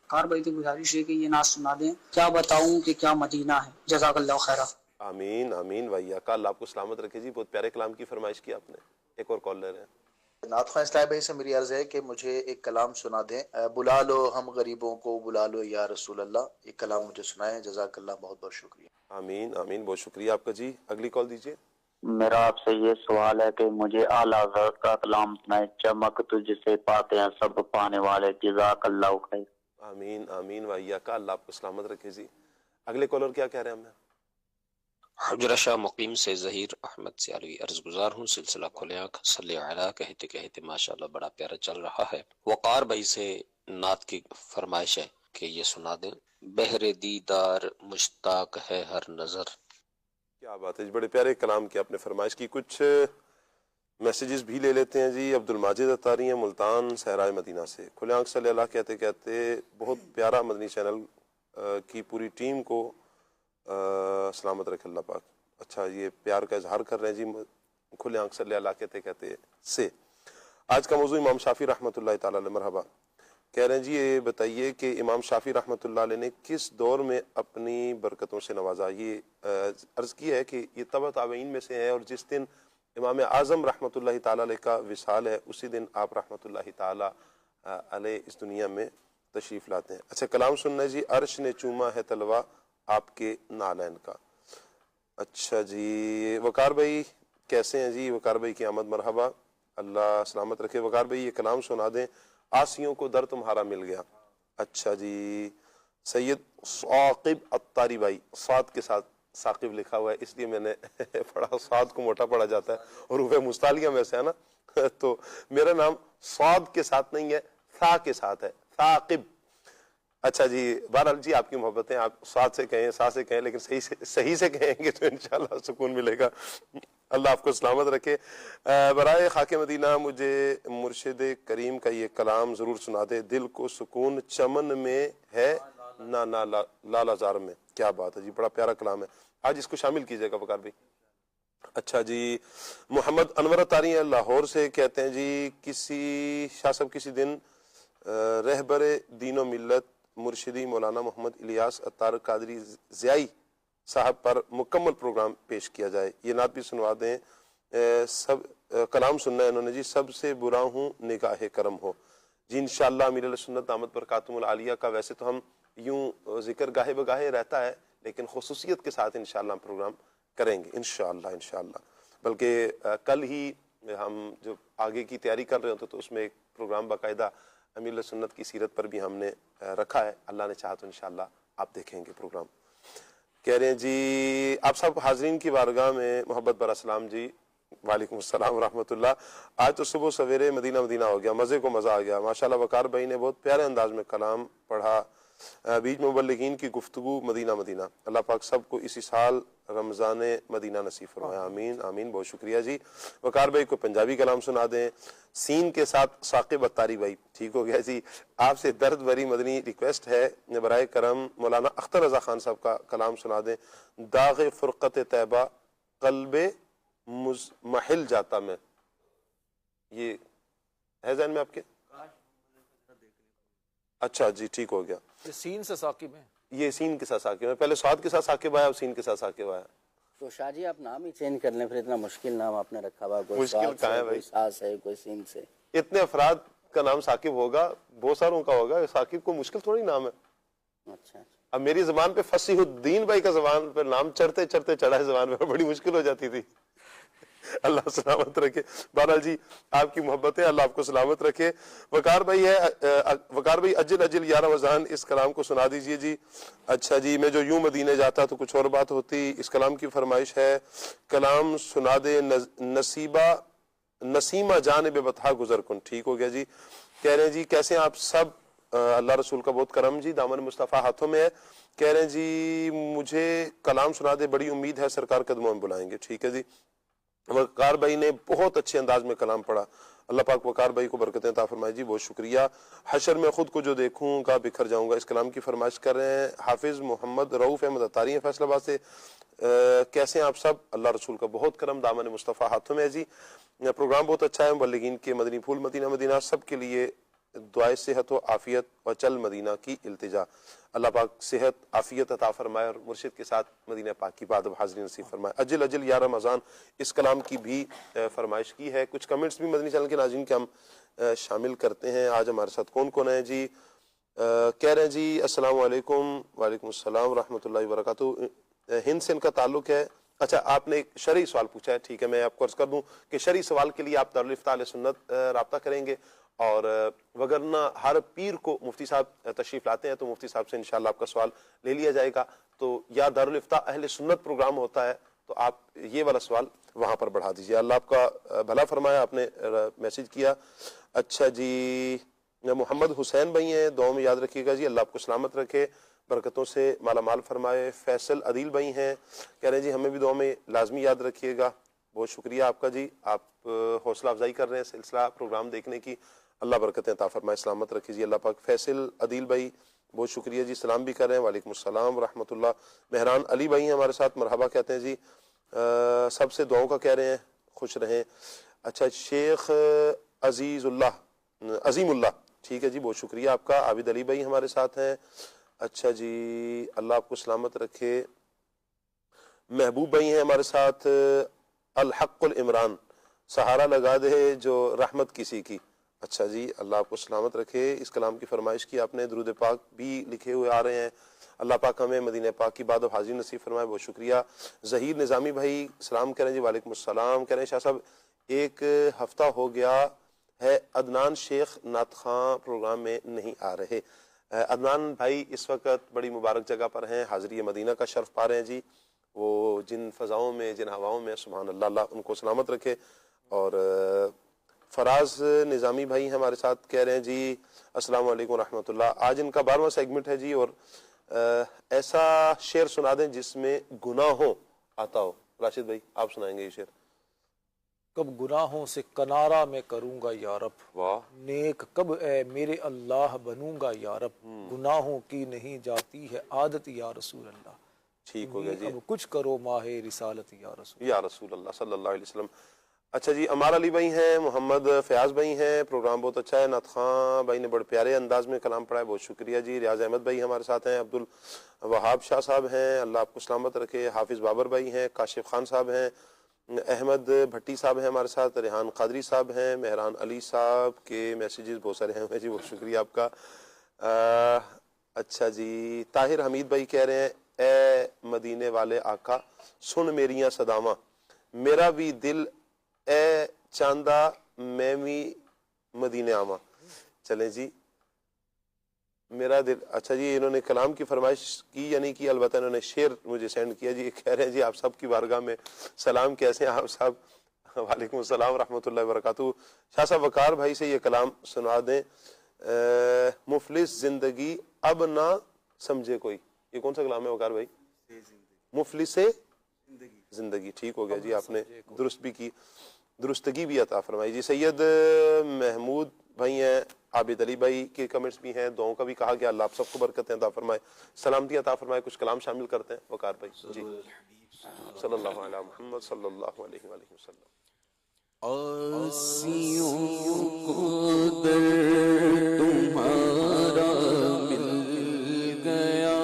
کار بھائی تو گزارش ہے کہ یہ نعت سنا دیں، کیا بتاؤں کہ کیا مدینہ ہے، جزاک اللہ خیرہ۔ آمین آمین وإیاک، اللہ آپ کو سلامت رکھے جی، بہت پیارے کلام کی فرمائش کی آپ نے۔ ایک اور کال لے رہے ہیں۔ نعت خواہ اسلام بھائی سے میری عرض ہے کہ مجھے ایک کلام سنا دیں، بلا لو ہم غریبوں کو، بلا لو یا رسول اللہ، یہ کلام مجھے سنائیں، جزاک اللہ، بہت بہت شکریہ۔ آمین آمین، بہت شکریہ آپ کا جی۔ اگلی کال دیجیے۔ میرا آپ سے یہ سوال ہے کہ مجھے اعلیٰ حضرت کا کلام سنائے، چمک تجھ سے پاتے ہیں سب پانے والے، جزاک اللہ خیر۔ آمین آمین وإیاک، اللہ آپ کو سلامت رکھے جی۔ اگلے کالر کیا کہہ رہے ہیں ہمیں؟ حجرہ شاہ مقیم سے ظہیر احمد سیالوی عرض گزار ہوں، سلسلہ کھلے آنکھ صلی علیہ کہتے کہتے ماشاءاللہ بڑا پیارا چل رہا ہے۔ وقار بھائی سے نعت کی فرمائش ہے کہ یہ سنا دیں، بہر دیدار مشتاق ہے ہر نظر۔ کیا بات ہے جی، بڑے پیارے کلام کی آپ نے فرمائش کی۔ کچھ میسیجز بھی لے لیتے ہیں جی۔ عبد الماجد اتاری ہیں ملتان صحرائے مدینہ سے، کھلے آنکھ صلی اللہ کہتے کہتے بہت پیارا مدنی چینل کی پوری ٹیم کو سلامت رکھے اللہ پاک۔ اچھا، یہ پیار کا اظہار کر رہے ہیں جی کھلے آنکھ صلی اللہ کہتے کہتے سے۔ آج کا موضوع امام شافعی رحمۃ اللہ تعالی علیہ، مرحبا۔ کہہ رہے ہیں جی یہ بتائیے کہ امام شافعی رحمۃ اللہ علیہ نے کس دور میں اپنی برکتوں سے نوازا؟ یہ عرض کی ہے کہ یہ تبع تابعین میں سے ہے، اور جس دن امام اعظم رحمۃ اللہ تعالی علیہ کا وصال ہے اسی دن آپ رحمۃ اللہ تعالی علیہ اس دنیا میں تشریف لاتے ہیں۔ اچھا، کلام سننا ہے جی، عرش نے چوما ہے تلوا آپ کے نالین کا۔ اچھا جی، وقار بھائی کیسے ہیں جی؟ وقار بھائی کی آمد، مرحبا، اللہ سلامت رکھے۔ وقار بھائی یہ کلام سنا دیں، آسیوں کو در تمہارا مل گیا۔ اچھا جی، سید ثاقب اتاری بھائی، صاد کے ساتھ ثاقب لکھا ہوا ہے اس لیے میں نے پڑھا، صاد کو موٹا پڑھا جاتا ہے اور وہ مستعلیہ میں سے ہے نا، تو میرا نام صاد کے ساتھ نہیں ہے، ثا کے ساتھ ہے، ثاقب۔ اچھا جی، بہرحال جی آپ کی محبتیں، آپ صاد سے کہیں سا سے کہیں، لیکن صحیح سے کہیں گے تو انشاءاللہ سکون ملے گا۔ اللہ آپ کو سلامت رکھے۔ برائے خاک مدینہ مجھے مرشد کریم کا یہ کلام ضرور سنا دے، دل کو سکون چمن میں ہے نہ لال ازار میں۔ کیا بات ہے جی، بڑا پیارا کلام ہے، آج اس کو شامل کیجئے گا وقار بھائی۔ اچھا جی، محمد انور اتاری ہیں لاہور سے، کہتے ہیں جی کسی شاہ صاحب کسی دن رہبر دین و ملت مرشدی مولانا محمد الیاس اتار قادری زیائی صاحب پر مکمل پروگرام پیش کیا جائے، یہ نعت بھی سنوا دیں۔ سب کلام سننا ہے انہوں نے جی، سب سے برا ہوں نگاہ کرم ہو جی۔ انشاءاللہ امیر علیہ سنت دامت برکاتہم العالیہ کا ویسے تو ہم یوں ذکر گاہے بگاہے رہتا ہے، لیکن خصوصیت کے ساتھ انشاءاللہ ہم پروگرام کریں گے انشاءاللہ۔ بلکہ کل ہی ہم جو آگے کی تیاری کر رہے ہوتے تو اس میں ایک پروگرام باقاعدہ امیر علیہ سنت کی سیرت پر بھی ہم نے رکھا ہے، اللہ نے چاہا تو انشاءاللہ آپ دیکھیں گے پروگرام۔ کہہ رہے ہیں جی آپ سب حاضرین کی بارگاہ میں محبت برا سلام جی۔ وعلیکم السلام ورحمۃ اللہ۔ آج تو صبح سویرے مدینہ مدینہ ہو گیا، مزے کو مزہ آ گیا ماشاءاللہ۔ وقار بھائی نے بہت پیارے انداز میں کلام پڑھا، بیچ مبلغین کی گفتگو مدینہ مدینہ۔ اللہ پاک سب کو اسی سال رمضان مدینہ نصیب فرمائے، آمین آمین، بہت شکریہ جی۔ وقار بھائی کو پنجابی کلام سنا دیں، سین کے ساتھ ثاقب اتاری بھائی، ٹھیک ہو گیا جی۔ آپ سے درد بھری مدنی ریکویسٹ ہے، برائے کرم مولانا اختر رضا خان صاحب کا کلام سنا دیں، داغ فرقت طیبہ قلب محل جاتا میں۔ یہ ہے ذہن میں آپ کے؟ اچھا جی، ٹھیک ہو گیا۔ یہ سین سے ثاقب ہیں، یہ سین کے ساتھ ثاقب ہے، پہلے صاد کے ساتھ ثاقب آیا، اب سین کے ساتھ ثاقب آیا. تو شاہ جی آپ نام ہی چینج کر لیں، پھر اتنا مشکل نام آپ نے رکھا ہوا، کوئی مشکل کہاں ہے بھائی، کوئی ساس ہے، کوئی سین سے. اتنے افراد کا نام ثاقب ہوگا، بہت ساروں کا ہوگا، ثاقب کو مشکل تھوڑی نام ہے. اچھا اب میری زبان پہ فصیح الدین بھائی کا زبان پہ نام چڑھتے چڑھتے چڑھا ہے زبان پہ، بڑی مشکل ہو جاتی تھی. اللہ سلامت رکھے. بہرحال جی آپ کی محبت ہے، اللہ آپ کو سلامت رکھے. وقار بھائی ہے، وقار بھائی اجل اجل یا رمضان اس کلام کو سنا دیجئے جی. اچھا جی، میں جو یوں مدینے جاتا تو کچھ اور بات ہوتی، اس کلام کی فرمائش ہے. کلام سنا دے نسیمہ جانب بطحا گزر کن. ٹھیک ہو گیا جی. کہہ رہے ہیں جی کیسے آپ سب، اللہ رسول کا بہت کرم جی، دامن مصطفیٰ ہاتھوں میں ہے. کہہ رہے ہیں جی مجھے کلام سنا دے، بڑی امید ہے سرکار قدموں میں بلائیں گے. ٹھیک ہے جی. وقار بھائی نے بہت اچھے انداز میں کلام پڑھا، اللہ پاک وقار بھائی کو برکتیں عطا فرمائے جی، بہت شکریہ. حشر میں خود کو جو دیکھوں گا بکھر جاؤں گا، اس کلام کی فرمائش کر رہے ہیں حافظ محمد رؤوف احمد اتاری ہیں فیصل آباد سے. کیسے ہیں آپ سب، اللہ رسول کا بہت کرم، دامن مصطفیٰ ہاتھوں میں ہے جی. پروگرام بہت اچھا ہے، مبلغین کے مدنی پھول مدینہ مدینہ سب کے لیے دعائے صحت و عافیت و چل مدینہ کی التجا. اللہ پاک صحت عافیت عطا فرمائے اور مرشد کے ساتھ مدینہ پاک کی بات حاضری نصیب فرمائے. اجل اجل یا رمضان اس کلام کی بھی فرمائش کی ہے. کچھ کمنٹس بھی مدنی چینل کے ناظرین کے ہم شامل کرتے ہیں. آج ہمارے ساتھ کون کون ہے جی. کہہ رہے ہیں جی السلام علیکم. وعلیکم السلام ورحمۃ اللہ وبرکاتہ. ہند سے ان کا تعلق ہے. اچھا آپ نے ایک شرعی سوال پوچھا ہے، ٹھیک ہے، میں آپ کو عرض کر دوں کہ شرعی سوال کے لیے آپ دارالفتاء اہل سنت رابطہ کریں گے، اور وگرنہ ہر پیر کو مفتی صاحب تشریف لاتے ہیں تو مفتی صاحب سے انشاءاللہ آپ کا سوال لے لیا جائے گا. تو یا دارالفتاء اہل سنت پروگرام ہوتا ہے تو آپ یہ والا سوال وہاں پر بڑھا دیجیے. اللہ آپ کا بھلا فرمایا، آپ نے میسج کیا. اچھا جی محمد حسین بھائی ہیں، دعاؤں میں یاد رکھیے گا جی، اللہ آپ کو سلامت رکھے، برکتوں سے مالا مال فرمائے. فیصل عدیل بھائی ہیں، کہہ رہے ہیں جی ہمیں بھی دعاؤں میں لازمی یاد رکھیے گا. بہت شکریہ آپ کا جی، آپ حوصلہ افزائی کر رہے ہیں سلسلہ پروگرام دیکھنے کی، اللہ برکتیں عطا فرمائے، سلامت رکھیے جی اللہ پاک. فیصل عدیل بھائی بہت شکریہ جی، سلام بھی کر رہے ہیں. وعلیکم السلام ورحمۃ اللہ. مہران علی بھائی ہیں ہمارے ساتھ، مرحبا کہتے ہیں جی. سب سے دعاؤں کا کہہ رہے ہیں، خوش رہیں. اچھا شیخ عظیم اللہ، ٹھیک ہے جی، بہت شکریہ آپ کا. عابد علی بھائی ہمارے ساتھ ہیں. اچھا جی اللہ آپ کو سلامت رکھے. محبوب بھائی ہیں ہمارے ساتھ. الحق العمران، سہارا لگا دے جو رحمت کسی کی. اچھا جی اللہ آپ کو سلامت رکھے. اس کلام کی فرمائش کی آپ نے، درود پاک بھی لکھے ہوئے آ رہے ہیں. اللہ پاک ہمیں مدینہ پاک کی بات و حاضری نصیب فرمائے، بہت شکریہ. ظہیر نظامی بھائی سلام کریں جی. وعلیکم السلام. کہہ رہے ہیں شاہ صاحب ایک ہفتہ ہو گیا ہے عدنان شیخ نعت خواں پروگرام میں نہیں آ رہے. عدنان بھائی اس وقت بڑی مبارک جگہ پر ہیں، حاضری مدینہ کا شرف پا رہے ہیں جی. وہ جن فضاؤں میں جن ہواؤں میں، سبحان اللہ، اللہ ان کو سلامت رکھے. اور فراز نظامی بھائی ہیں ہمارے ساتھ، کہہ رہے ہیں جی السلام علیکم ورحمۃ اللہ. آج ان کا 12واں سیگمنٹ ہے جی، اور ایسا شعر سنا دیں جس میں گناہوں آتا ہو. راشد بھائی آپ سنائیں گے یہ شعر. کب گناہوں سے کنارہ میں کروں گا یا رب، واہ. نیک کب اے میرے اللہ بنوں گا یا رب، گناہوں کی نہیں جاتی ہے عادت یا رسول اللہ. ٹھیک ہو گیا جی. اب کچھ کرو ماہ رسالت یا رسول اللہ صلی اللہ علیہ وسلم. اچھا جی امار علی بھائی ہیں، محمد فیاض بھائی ہیں، پروگرام بہت اچھا ہے. نعت خواں بھائی نے بڑے پیارے انداز میں کلام پڑھا ہے، بہت شکریہ جی. ریاض احمد بھائی ہمارے ساتھ ہیں. عبد الوہاب شاہ صاحب ہیں، اللہ آپ کو سلامت رکھے. حافظ بابر بھائی ہیں. کاشف خان صاحب ہیں. احمد بھٹی صاحب ہیں ہمارے ساتھ. ریحان قادری صاحب ہیں. مہران علی صاحب کے میسیجز بہت سارے ہیں جی، بہت شکریہ آپ کا. اچھا جی طاہر حمید بھائی کہہ رہے ہیں اے مدینے والے آقا سن میریاں صداواں، میرا بھی دل اے چاندہ میں بھی مدینے آواں. چلیں جی میرا دل. اچھا جی انہوں نے کلام کی فرمائش کی یا نہیں کی، البتہ انہوں نے شعر مجھے سینڈ کیا جی. کہہ رہے ہیں جی آپ سب کی بارگاہ میں سلام، کیسے ہیں آپ صاحب. وعلیکم السلام ورحمۃ اللہ وبرکاتہ. شاہ صاحب وقار بھائی سے یہ کلام سنا دیں. مفلس زندگی اب نہ سمجھے کوئی، یہ کون سا کلام ہے وقار بھائی؟ مفلس زندگی. ٹھیک ہو گیا جی، آپ نے درست بھی کی، درستگی بھی عطا فرمائی جی. سید محمود بھائی ہیں. عابد علی بھائی کے کمنٹس بھی ہیں، دعاؤں کا بھی کہا گیا. اللہ آپ سب کو برکتیں عطا فرمائے، سلامتی عطا فرمائے. کچھ کلام شامل کرتے ہیں وقار بھائی جی. صلی اللہ علیہ محمد صلی اللہ علیہ وآلہ وسلم. آسیوں کو در تمہارا مل گیا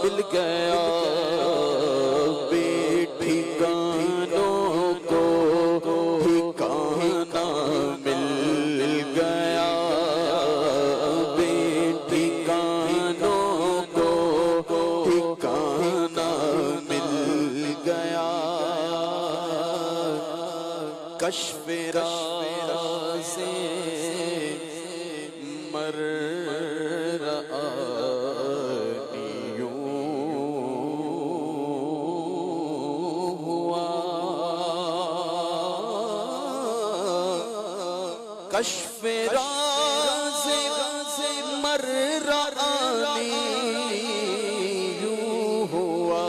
مل گیا بے ٹھکانوں کو ٹھکانہ مل گیا بے ٹھکانوں کو ٹھکانہ مل گیا کشف راز کشف راز مررانی یوں ہوا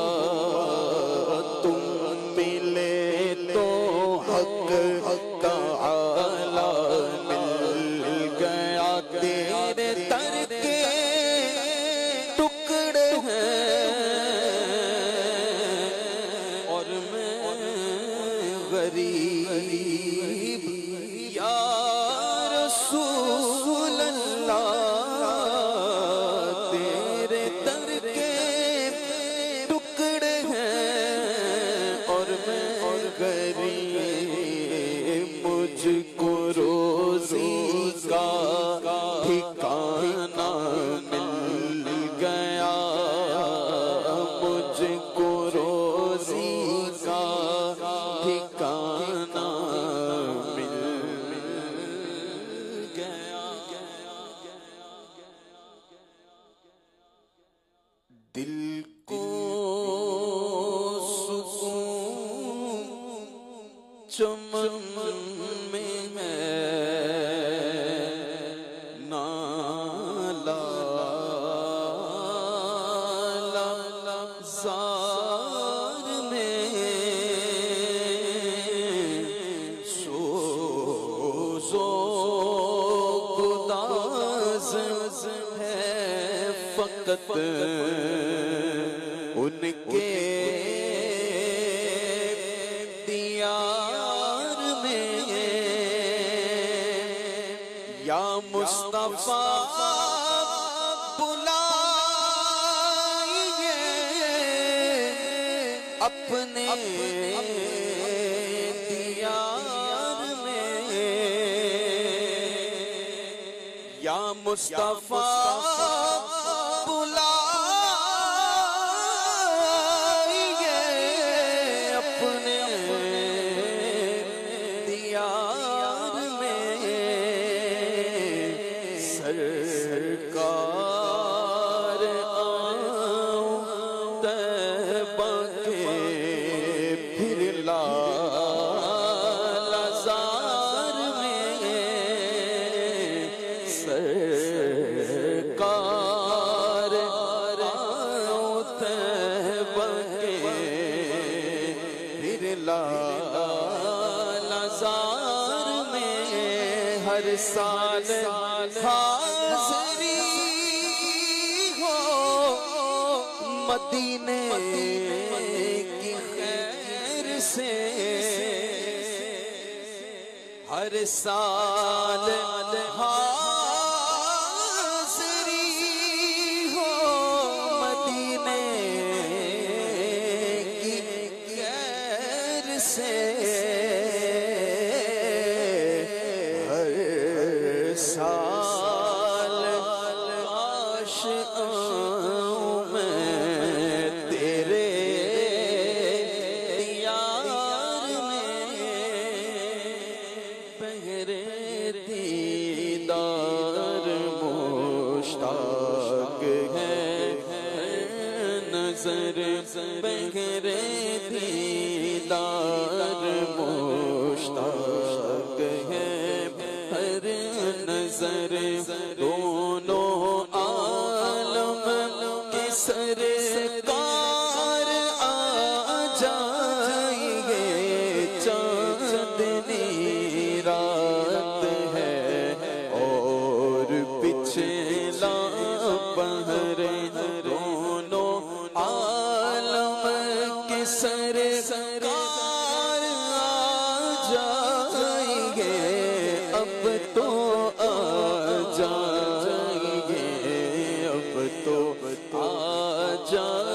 تم ملے تو حق تعالی مل گیا تیرے در کے ٹکڑے ہیں اور میں غریب یا رسول اللہ تیرے در کے ٹکڑے ہیں اور میں غریب مجھ کو روزی کا ٹھکانہ مل گیا مجھ کو روزی کا ٹھکانہ دل کو سکون چمن میں ہے نالا زار میں سوز و گداز ہے فقط ان کے دیار میں یا مصطفیٰ بلائیے اپنے دیار میں یا مصطفیٰ سرکار آؤں طیبہ کے پھر لالزار میں سرکار آؤں طیبہ کے پھر لالزار میں ہر سال حاضری ہو مدینے کی خیر سے ہر سال حاضری ہو مدینے کی خیر سے ہر سال کاش آؤں میں تیرے دیار میں بہرے دیدار مشتاق ہے نظر بہرے دیدار مشتاق ہے ہر نظر دونوں عالم کے سرکار آ جائیے چاندنی رات ہے اور پچھلا پہر دونوں عالم کے سرکار آ جائیے اب تو آ جائیے اب تو آ جائیے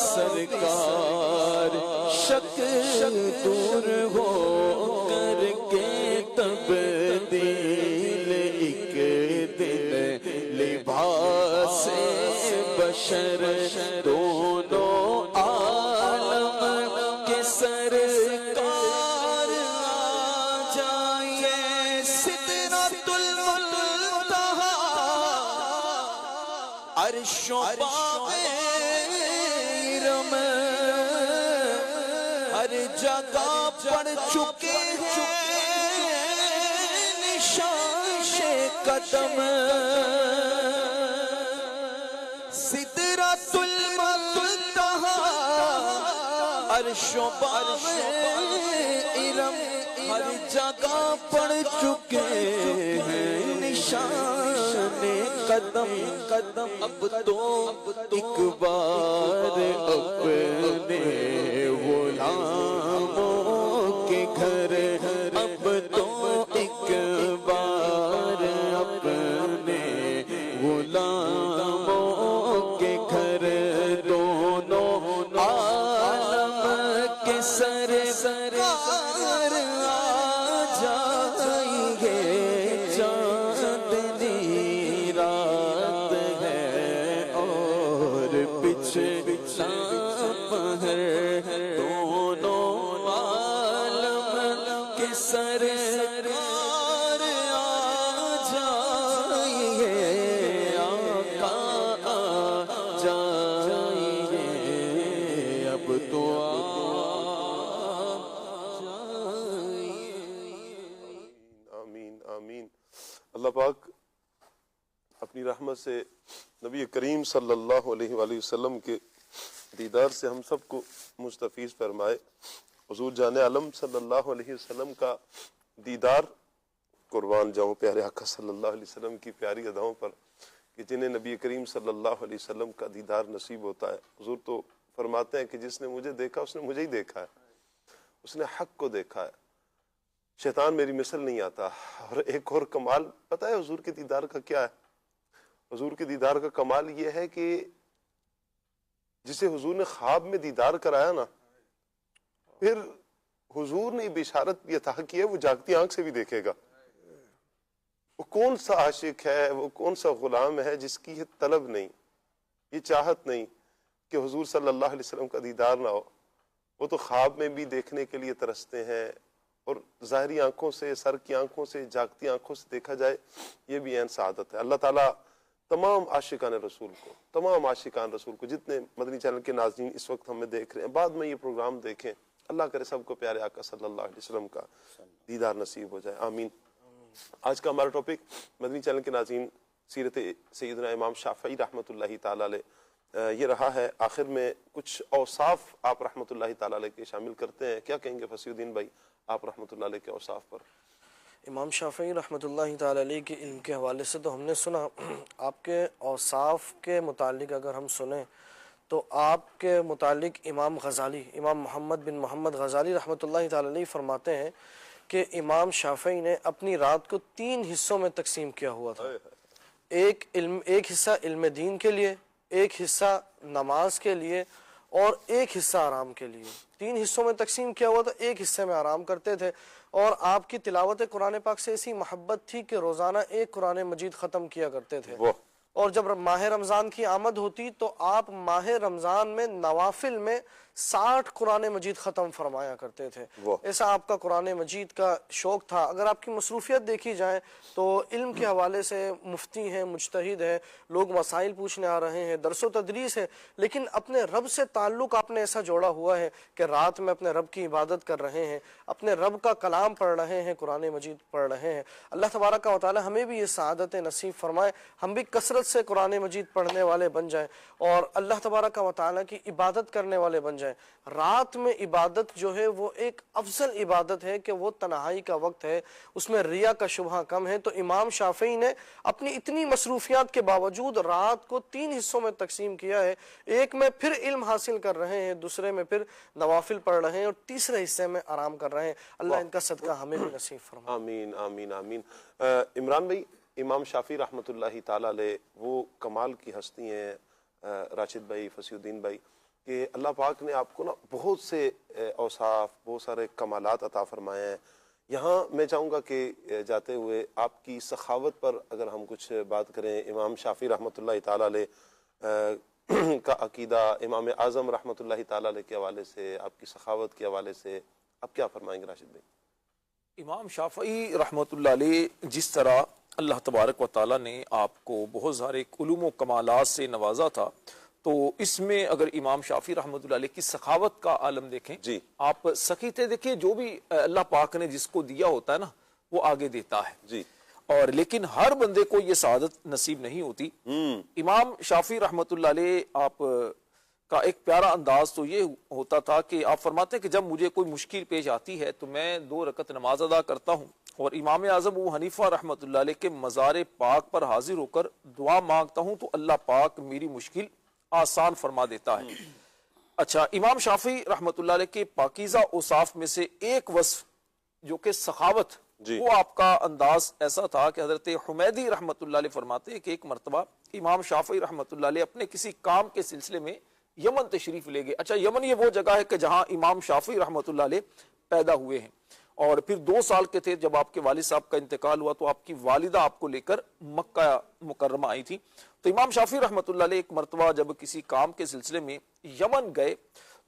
سرکار شک دور ہو کر کے تبدیل ایک دن لباس بشر دونوں عالم کے سرکار آ جائیے سدرۃ المنتہا عرش و باغ ہر جگہ پڑ چکے ہیں نشان قدم سدرۃ المنتہا عرش و باغ ارم ہر جگہ پڑ چکے ہیں نشان قدم قدم اب تو ایک بار اپنے غلاموں کے گھر اب تو ایک بار اپنے غلاموں کے گھر دونوں عالم کے سرکار آ جائیں گے چاندنی رات ہے اور پچھلا پہر دونوں عالم کے سرکار آ جائیں گے آقا آ جائیں گے اب تو آمین آمین۔ اللہ پاک اپنی رحمت سے نبی کریم صلی اللہ علیہ وآلہ وسلم کے دیدار سے ہم سب کو مستفیض فرمائے۔ حضور جان عالم صلی اللہ علیہ وسلم کا دیدار، قربان جاؤں پیارے آقا صلی اللہ علیہ وسلم کی پیاری اداؤں پر کہ جنہیں نبی کریم صلی اللہ علیہ وسلم کا دیدار نصیب ہوتا ہے۔ حضور تو فرماتے ہیں کہ جس نے مجھے دیکھا اس نے مجھے ہی دیکھا ہے، اس نے حق کو دیکھا ہے، شیطان میری مثل نہیں آتا۔ اور ایک اور کمال پتہ ہے حضور کے دیدار کا کیا ہے؟ حضور کے دیدار کا کمال یہ ہے کہ جسے حضور نے خواب میں دیدار کرایا نا، پھر حضور نے بشارت بھی عطا کی ہے وہ جاگتی آنکھ سے بھی دیکھے گا۔ وہ کون سا عاشق ہے، وہ کون سا غلام ہے جس کی یہ طلب نہیں، یہ چاہت نہیں کہ حضور صلی اللہ علیہ وسلم کا دیدار نہ ہو۔ وہ تو خواب میں بھی دیکھنے کے لیے ترستے ہیں، اور ظاہری آنکھوں سے، سر کی آنکھوں سے، جاگتی آنکھوں سے دیکھا جائے یہ بھی عین سعادت ہے۔ اللہ تعالیٰ تمام عاشقان رسول کو جتنے مدنی چینل کے ناظرین اس وقت ہمیں دیکھ رہے ہیں، بعد میں یہ پروگرام دیکھیں، اللہ کرے سب کو پیارے آقا صلی اللہ علیہ وسلم کا دیدار نصیب ہو جائے، آمین۔ آج کا ہمارا ٹاپک مدنی چینل کے ناظرین سیرت سیدنا امام شافعی رحمۃ اللہ تعالیٰ علیہ یہ رہا ہے۔ آخر میں کچھ اوصاف آپ رحمۃ اللہ تعالیٰ علیہ کے شامل کرتے ہیں، کیا کہیں گے فصیح الدین بھائی آپ رحمۃ اللہ علیہ کے اوصاف پر؟ امام شافعی رحمۃ اللہ تعالی علیہ کے علم کے حوالے سے تو ہم نے سنا، آپ کے اوصاف کے متعلق اگر ہم سنیں تو آپ کے متعلق امام غزالی، امام محمد بن محمد غزالی رحمۃ اللہ تعالی علیہ فرماتے ہیں کہ امام شافعی نے اپنی رات کو 3 حصوں میں تقسیم کیا ہوا تھا۔ ایک حصہ علم دین کے لیے، ایک حصہ نماز کے لیے، اور ایک حصہ آرام کے لیے۔ 3 حصوں میں تقسیم کیا ہوا تھا، ایک حصے میں آرام کرتے تھے۔ اور آپ کی تلاوت قرآن پاک سے ایسی محبت تھی کہ روزانہ ایک قرآن مجید ختم کیا کرتے تھے۔ اور جب ماہ رمضان کی آمد ہوتی تو آپ ماہ رمضان میں نوافل میں 60 قرآن مجید ختم فرمایا کرتے تھے۔ ایسا آپ کا قرآن مجید کا شوق تھا۔ اگر آپ کی مصروفیت دیکھی جائے تو علم کے حوالے سے مفتی ہیں، مجتہد ہیں، لوگ مسائل پوچھنے آ رہے ہیں، درس و تدریس ہے، لیکن اپنے رب سے تعلق آپ نے ایسا جوڑا ہوا ہے کہ رات میں اپنے رب کی عبادت کر رہے ہیں، اپنے رب کا کلام پڑھ رہے ہیں، قرآن مجید پڑھ رہے ہیں۔ اللہ تبارک و تعالی ہمیں بھی یہ سعادت نصیب فرمائے، ہم بھی کثرت سے قرآن مجید پڑھنے والے بن جائیں اور اللہ تبارک و تعالی کی عبادت کرنے والے بن جائیں۔ رات میں عبادت جو ہے وہ ایک افضل عبادت ہے کہ وہ تنہائی کا وقت ہے، اس میں ریا کا شبہ کم ہے۔ تو امام شافعی نے اپنی اتنی مصروفیات کے باوجود رات کو 3 حصوں میں تقسیم کیا ہے، ایک میں پھر علم حاصل کر رہے ہیں، دوسرے میں پھر نوافل پڑھ رہے ہیں، اور تیسرے حصے میں آرام کر رہے ہیں۔ اللہ ان کا صدقہ ہمیں بھی نصیب فرمائے، آمین آمین آمین۔ عمران بھائی، امام شافعی رحمۃ اللہ تعالیٰ علیہ وہ کمال کی ہستی ہیں، راشد بھائی، فصیح الدین بھئی، کہ اللہ پاک نے آپ کو نا بہت سے اوصاف، بہت سارے کمالات عطا فرمائے ہیں. یہاں میں چاہوں گا کہ جاتے ہوئے آپ کی سخاوت پر اگر ہم کچھ بات کریں. امام شافعی رحمۃ اللہ تعالی علیہ کا عقیدہ، امام اعظم رحمۃ اللہ تعالی علیہ کے حوالے سے، آپ کی سخاوت کے حوالے سے آپ کیا فرمائیں گے راشد بھائی؟ امام شافعی رحمۃ اللہ علیہ جس طرح اللہ تبارک و تعالیٰ نے آپ کو بہت سارے علوم و کمالات سے نوازا تھا، تو اس میں اگر امام شافعی رحمۃ اللہ علیہ کی سخاوت کا عالم دیکھیں، جی آپ سخی تھے. دیکھیں جو بھی اللہ پاک نے جس کو دیا ہوتا ہے نا وہ آگے دیتا ہے، جی، اور لیکن ہر بندے کو یہ سعادت نصیب نہیں ہوتی. امام شافعی رحمۃ اللہ علیہ آپ کا ایک پیارا انداز تو یہ ہوتا تھا کہ آپ فرماتے ہیں کہ جب مجھے کوئی مشکل پیش آتی ہے تو میں 2 رکعت نماز ادا کرتا ہوں، اور امام اعظم ابو حنیفہ رحمۃ اللہ علیہ کے مزار پاک پر حاضر ہو کر دعا مانگتا ہوں تو اللہ پاک میری مشکل آسان فرما دیتا ہے. اچھا، امام شافعی رحمۃ اللہ علیہ کے پاکیزہ اوصاف میں سے ایک وصف جو کہ سخاوت، وہ آپ کا انداز ایسا تھا کہ حضرت حمیدی رحمۃ اللہ علیہ فرماتے ہیں کہ ایک مرتبہ امام شافعی رحمۃ اللہ علیہ اپنے کسی کام کے سلسلے میں یمن تشریف لے گئے. اچھا، یمن یہ وہ جگہ ہے کہ جہاں امام شافعی رحمۃ اللہ علیہ پیدا ہوئے ہیں، اور پھر 2 سال کے تھے جب آپ کے والد صاحب کا انتقال ہوا تو آپ کی والدہ آپ کو لے کر مکہ مکرمہ آئی تھی. تو امام شافعی رحمۃ اللہ علیہ ایک مرتبہ جب کسی کام کے سلسلے میں یمن گئے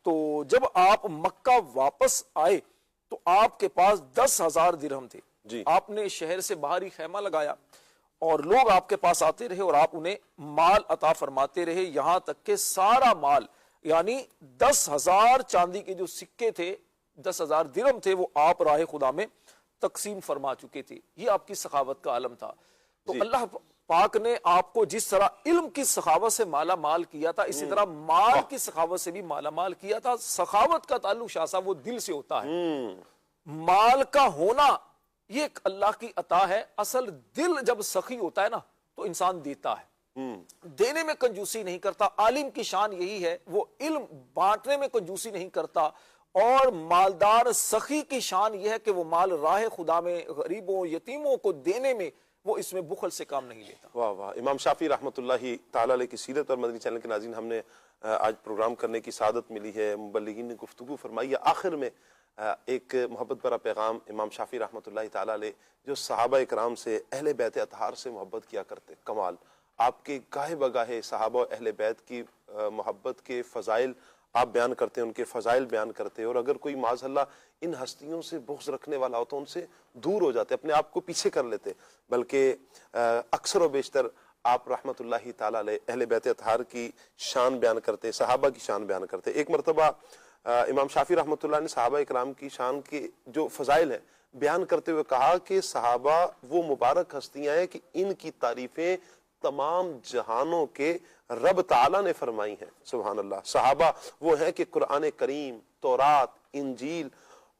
تو جب آپ مکہ واپس آئے تو آپ کے پاس 10,000 درہم تھے. آپ نے شہر سے باہر ہی خیمہ لگایا اور لوگ آپ کے پاس آتے رہے اور آپ انہیں مال عطا فرماتے رہے، یہاں تک کہ سارا مال یعنی 10,000 چاندی کے جو سکے تھے، 10,000 درہم تھے، وہ آپ راہ خدا میں تقسیم فرما چکے تھے. یہ آپ کی سخاوت کا عالم تھا. تو اللہ پاک نے آپ کو جس طرح علم کی سخاوت سے مالا مال کیا تھا، اسی طرح مال کی سخاوت سے بھی مالا مال کیا تھا. سخاوت کا تعلق شاہ صاحب وہ دل سے ہوتا ہے. مال کا ہونا یہ ایک اللہ کی عطا ہے. اصل دل جب سخی ہوتا ہے نا تو انسان دیتا ہے، دینے میں کنجوسی نہیں کرتا. عالم کی شان یہی ہے، وہ علم بانٹنے میں کنجوسی نہیں کرتا. اور مالدار سخی کی شان یہ ہے کہ وہ مال راہ خدا میں غریبوں یتیموں کو دینے میں وہ اس میں بخل سے کام نہیں لیتا. واہ واہ. امام شافعی رحمۃ اللہ تعالی علیہ کی سیرت اور مدنی چینل کے ناظرین، ہم نے آج پروگرام کرنے کی سعادت ملی ہے. مبلغین نے گفتگو فرمائی ہے. آخر میں ایک محبت بھرا پیغام امام شافعی رحمۃ اللہ تعالی علیہ جو صحابہ اکرام سے، اہل بیت اطہار سے محبت کیا کرتے. کمال آپ کے گاہے بگاہے صحابہ و اہل بیت کی محبت کے فضائل آپ بیان کرتے ہیں، ان کے فضائل بیان کرتے ہیں، اور اگر کوئی معاذ اللہ ان ہستیوں سے بغض رکھنے والا ہو تو ان سے دور ہو جاتے، اپنے آپ کو پیچھے کر لیتے. بلکہ اکثر و بیشتر آپ رحمۃ اللہ تعالی علیہ اہل بیت اطہار کی شان بیان کرتے، صحابہ کی شان بیان کرتے. ایک مرتبہ امام شافعی رحمۃ اللہ نے صحابہ اکرام کی شان کے جو فضائل ہیں بیان کرتے ہوئے کہا کہ صحابہ وہ مبارک ہستیاں ہیں کہ ان کی تعریفیں تمام جہانوں کے رب تعالیٰ نے فرمائی ہیں. سبحان اللہ. صحابہ وہ ہیں کہ قرآن کریم، تورات، انجیل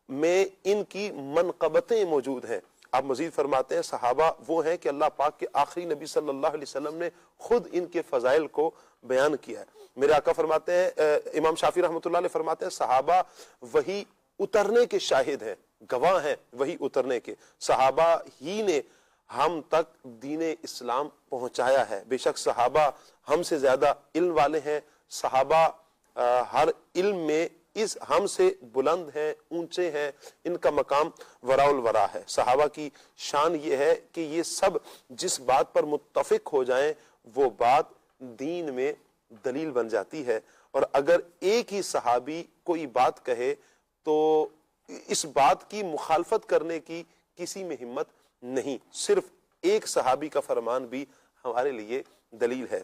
میں ان کی منقبتیں موجود ہیں. آپ مزید فرماتے ہیں صحابہ وہ ہیں کہ اللہ پاک کے آخری نبی صلی اللہ علیہ وسلم نے خود ان کے فضائل کو بیان کیا ہے. میرے آقا فرماتے ہیں، امام شافعی رحمۃ اللہ علیہ فرماتے ہیں صحابہ وہی اترنے کے شاہد ہیں، گواہ ہیں وہی اترنے کے. صحابہ ہی نے ہم تک دین اسلام پہنچایا ہے. بے شک صحابہ ہم سے زیادہ علم والے ہیں. صحابہ ہر علم میں اس ہم سے بلند ہیں، اونچے ہیں. ان کا مقام وراء الورا ہے. صحابہ کی شان یہ ہے کہ یہ سب جس بات پر متفق ہو جائیں وہ بات دین میں دلیل بن جاتی ہے. اور اگر ایک ہی صحابی کوئی بات کہے تو اس بات کی مخالفت کرنے کی کسی میں ہمت نہیں. صرف ایک صحابی کا فرمان بھی ہمارے لیے دلیل ہے.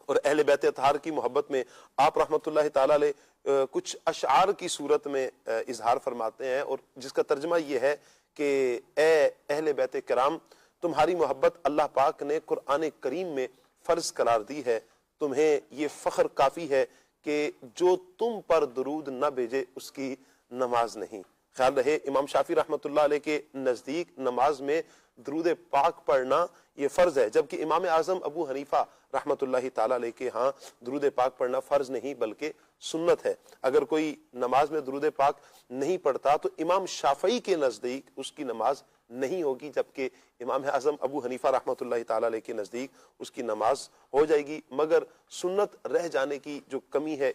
اور اہل بیت اطہار کی محبت میں آپ رحمۃ اللہ تعالی علیہ کچھ اشعار کی صورت میں اظہار فرماتے ہیں، اور جس کا ترجمہ یہ ہے کہ اے اہل بیت کرام، تمہاری محبت اللہ پاک نے قرآن کریم میں فرض قرار دی ہے. تمہیں یہ فخر کافی ہے کہ جو تم پر درود نہ بھیجے اس کی نماز نہیں. خیال رہے امام شافعی رحمۃ اللہ علیہ کے نزدیک نماز میں درود پاک پڑھنا یہ فرض ہے، جبکہ امام اعظم ابو حنیفہ رحمۃ اللہ تعالی علیہ کے ہاں درود پاک پڑھنا فرض نہیں بلکہ سنت ہے. اگر کوئی نماز میں درود پاک نہیں پڑھتا تو امام شافعی کے نزدیک اس کی نماز نہیں ہوگی، جبکہ امام اعظم ابو حنیفہ رحمۃ اللہ تعالی علیہ کے نزدیک اس کی نماز ہو جائے گی، مگر سنت رہ جانے کی جو کمی ہے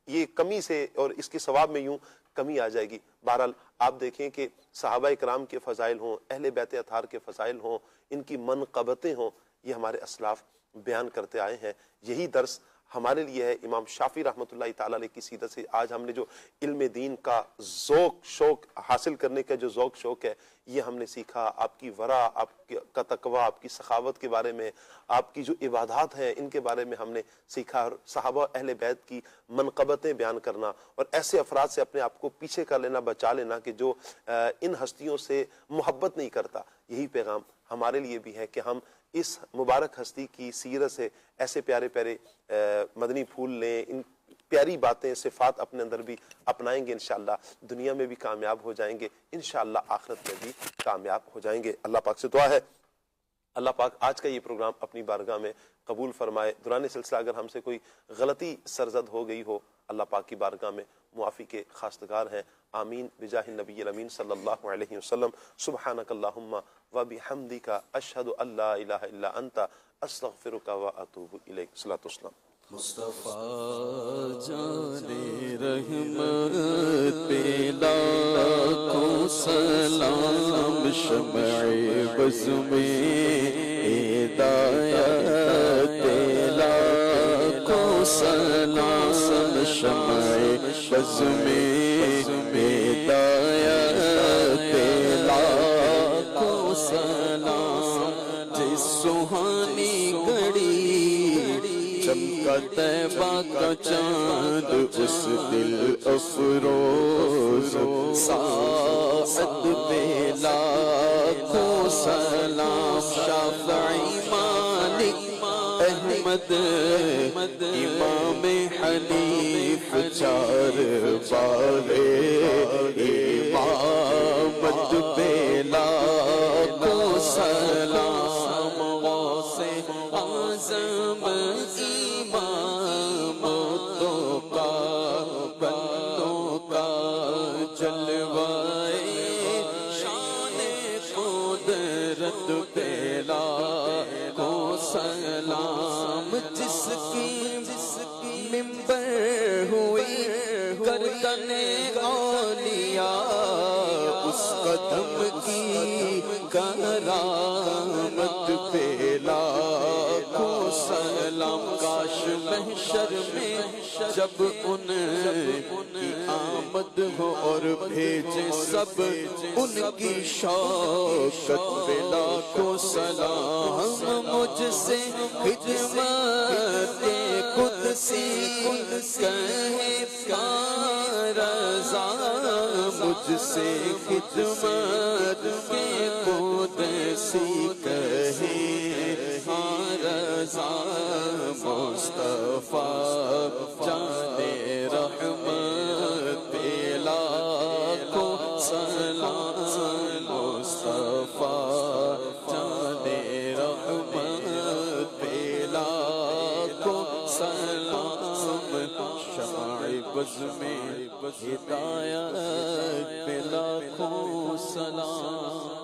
یہ کمی سے اور اس کے ثواب میں یوں کمی آ جائے گی۔ بہرحال آپ دیکھیں کہ صحابہ کرام کے فضائل ہوں، اہل بیت اطہار کے فضائل ہوں، ان کی منقبتیں ہوں، یہ ہمارے اسلاف بیان کرتے آئے ہیں۔ یہی درس ہمارے لیے ہے امام شافعی رحمۃ اللہ تعالی علیہ کی سیرت سے۔ آج ہم نے جو علم دین کا ذوق شوق حاصل کرنے کا جو ذوق شوق ہے، یہ ہم نے سیکھا۔ آپ کی ورع، آپ کا تقوی، آپ کی سخاوت کے بارے میں، آپ کی جو عبادات ہیں ان کے بارے میں ہم نے سیکھا، اور صحابہ اہل بیت کی منقبتیں بیان کرنا، اور ایسے افراد سے اپنے آپ کو پیچھے کر لینا، بچا لینا کہ جو ان ہستیوں سے محبت نہیں کرتا۔ یہی پیغام ہمارے لیے بھی ہے کہ ہم اس مبارک ہستی کی سیرت سے ایسے پیارے پیارے مدنی پھول لیں، ان پیاری باتیں صفات اپنے اندر بھی اپنائیں گے، انشاءاللہ دنیا میں بھی کامیاب ہو جائیں گے، انشاءاللہ آخرت میں بھی کامیاب ہو جائیں گے۔ اللہ پاک سے دعا ہے اللہ پاک آج کا یہ پروگرام اپنی بارگاہ میں قبول فرمائے۔ دوران سلسلہ اگر ہم سے کوئی غلطی سرزد ہو گئی ہو، اللہ پاک کی بارگاہ میں معافی کے خواستگار ہیں۔ آمین بجاہ النبی الامین صلی اللہ علیہ وسلم۔ سبحانک اللہم و بحمدک اشہد ان لا الہ الا انت استغفرک و اتوب الیک۔ صلاۃ والسلام۔ مصطفیٰ جان رحمت پہ لاکھوں سلام، شمع بز میں ہدایت پہ لاکھوں سلام، شمع بز میں ہدایت پہ لاکھوں سلام، جس سہانی گھڑی چمکا طیبہ کا چاند، اس دل افروز ساعت پہ لاکھوں سلام، شافعی مالک احمد امام حنیف، چار بار امامت پہ لاکھوں سلام، غوث اعظم سلام، جس کی ممبر ہوئی گردن اولیاء، اس قدم کی کرامت پہ لاکھوں سلام، کاش محشر میں جب ان کی آمد ہو اور بھیجے سب ان کی شوکت پہ لاکھوں سلام، مجھ سے خدمت قدسی کہے رضا، مجھ سے خدمت قدسی کہے رضا، مصطفیٰ جان رحمت پہ لاکھوں سلام، مصطفیٰ جان رحمت پہ لاکھوں سلام، شمع بز میں ہدایت پہ لاکھوں سلام۔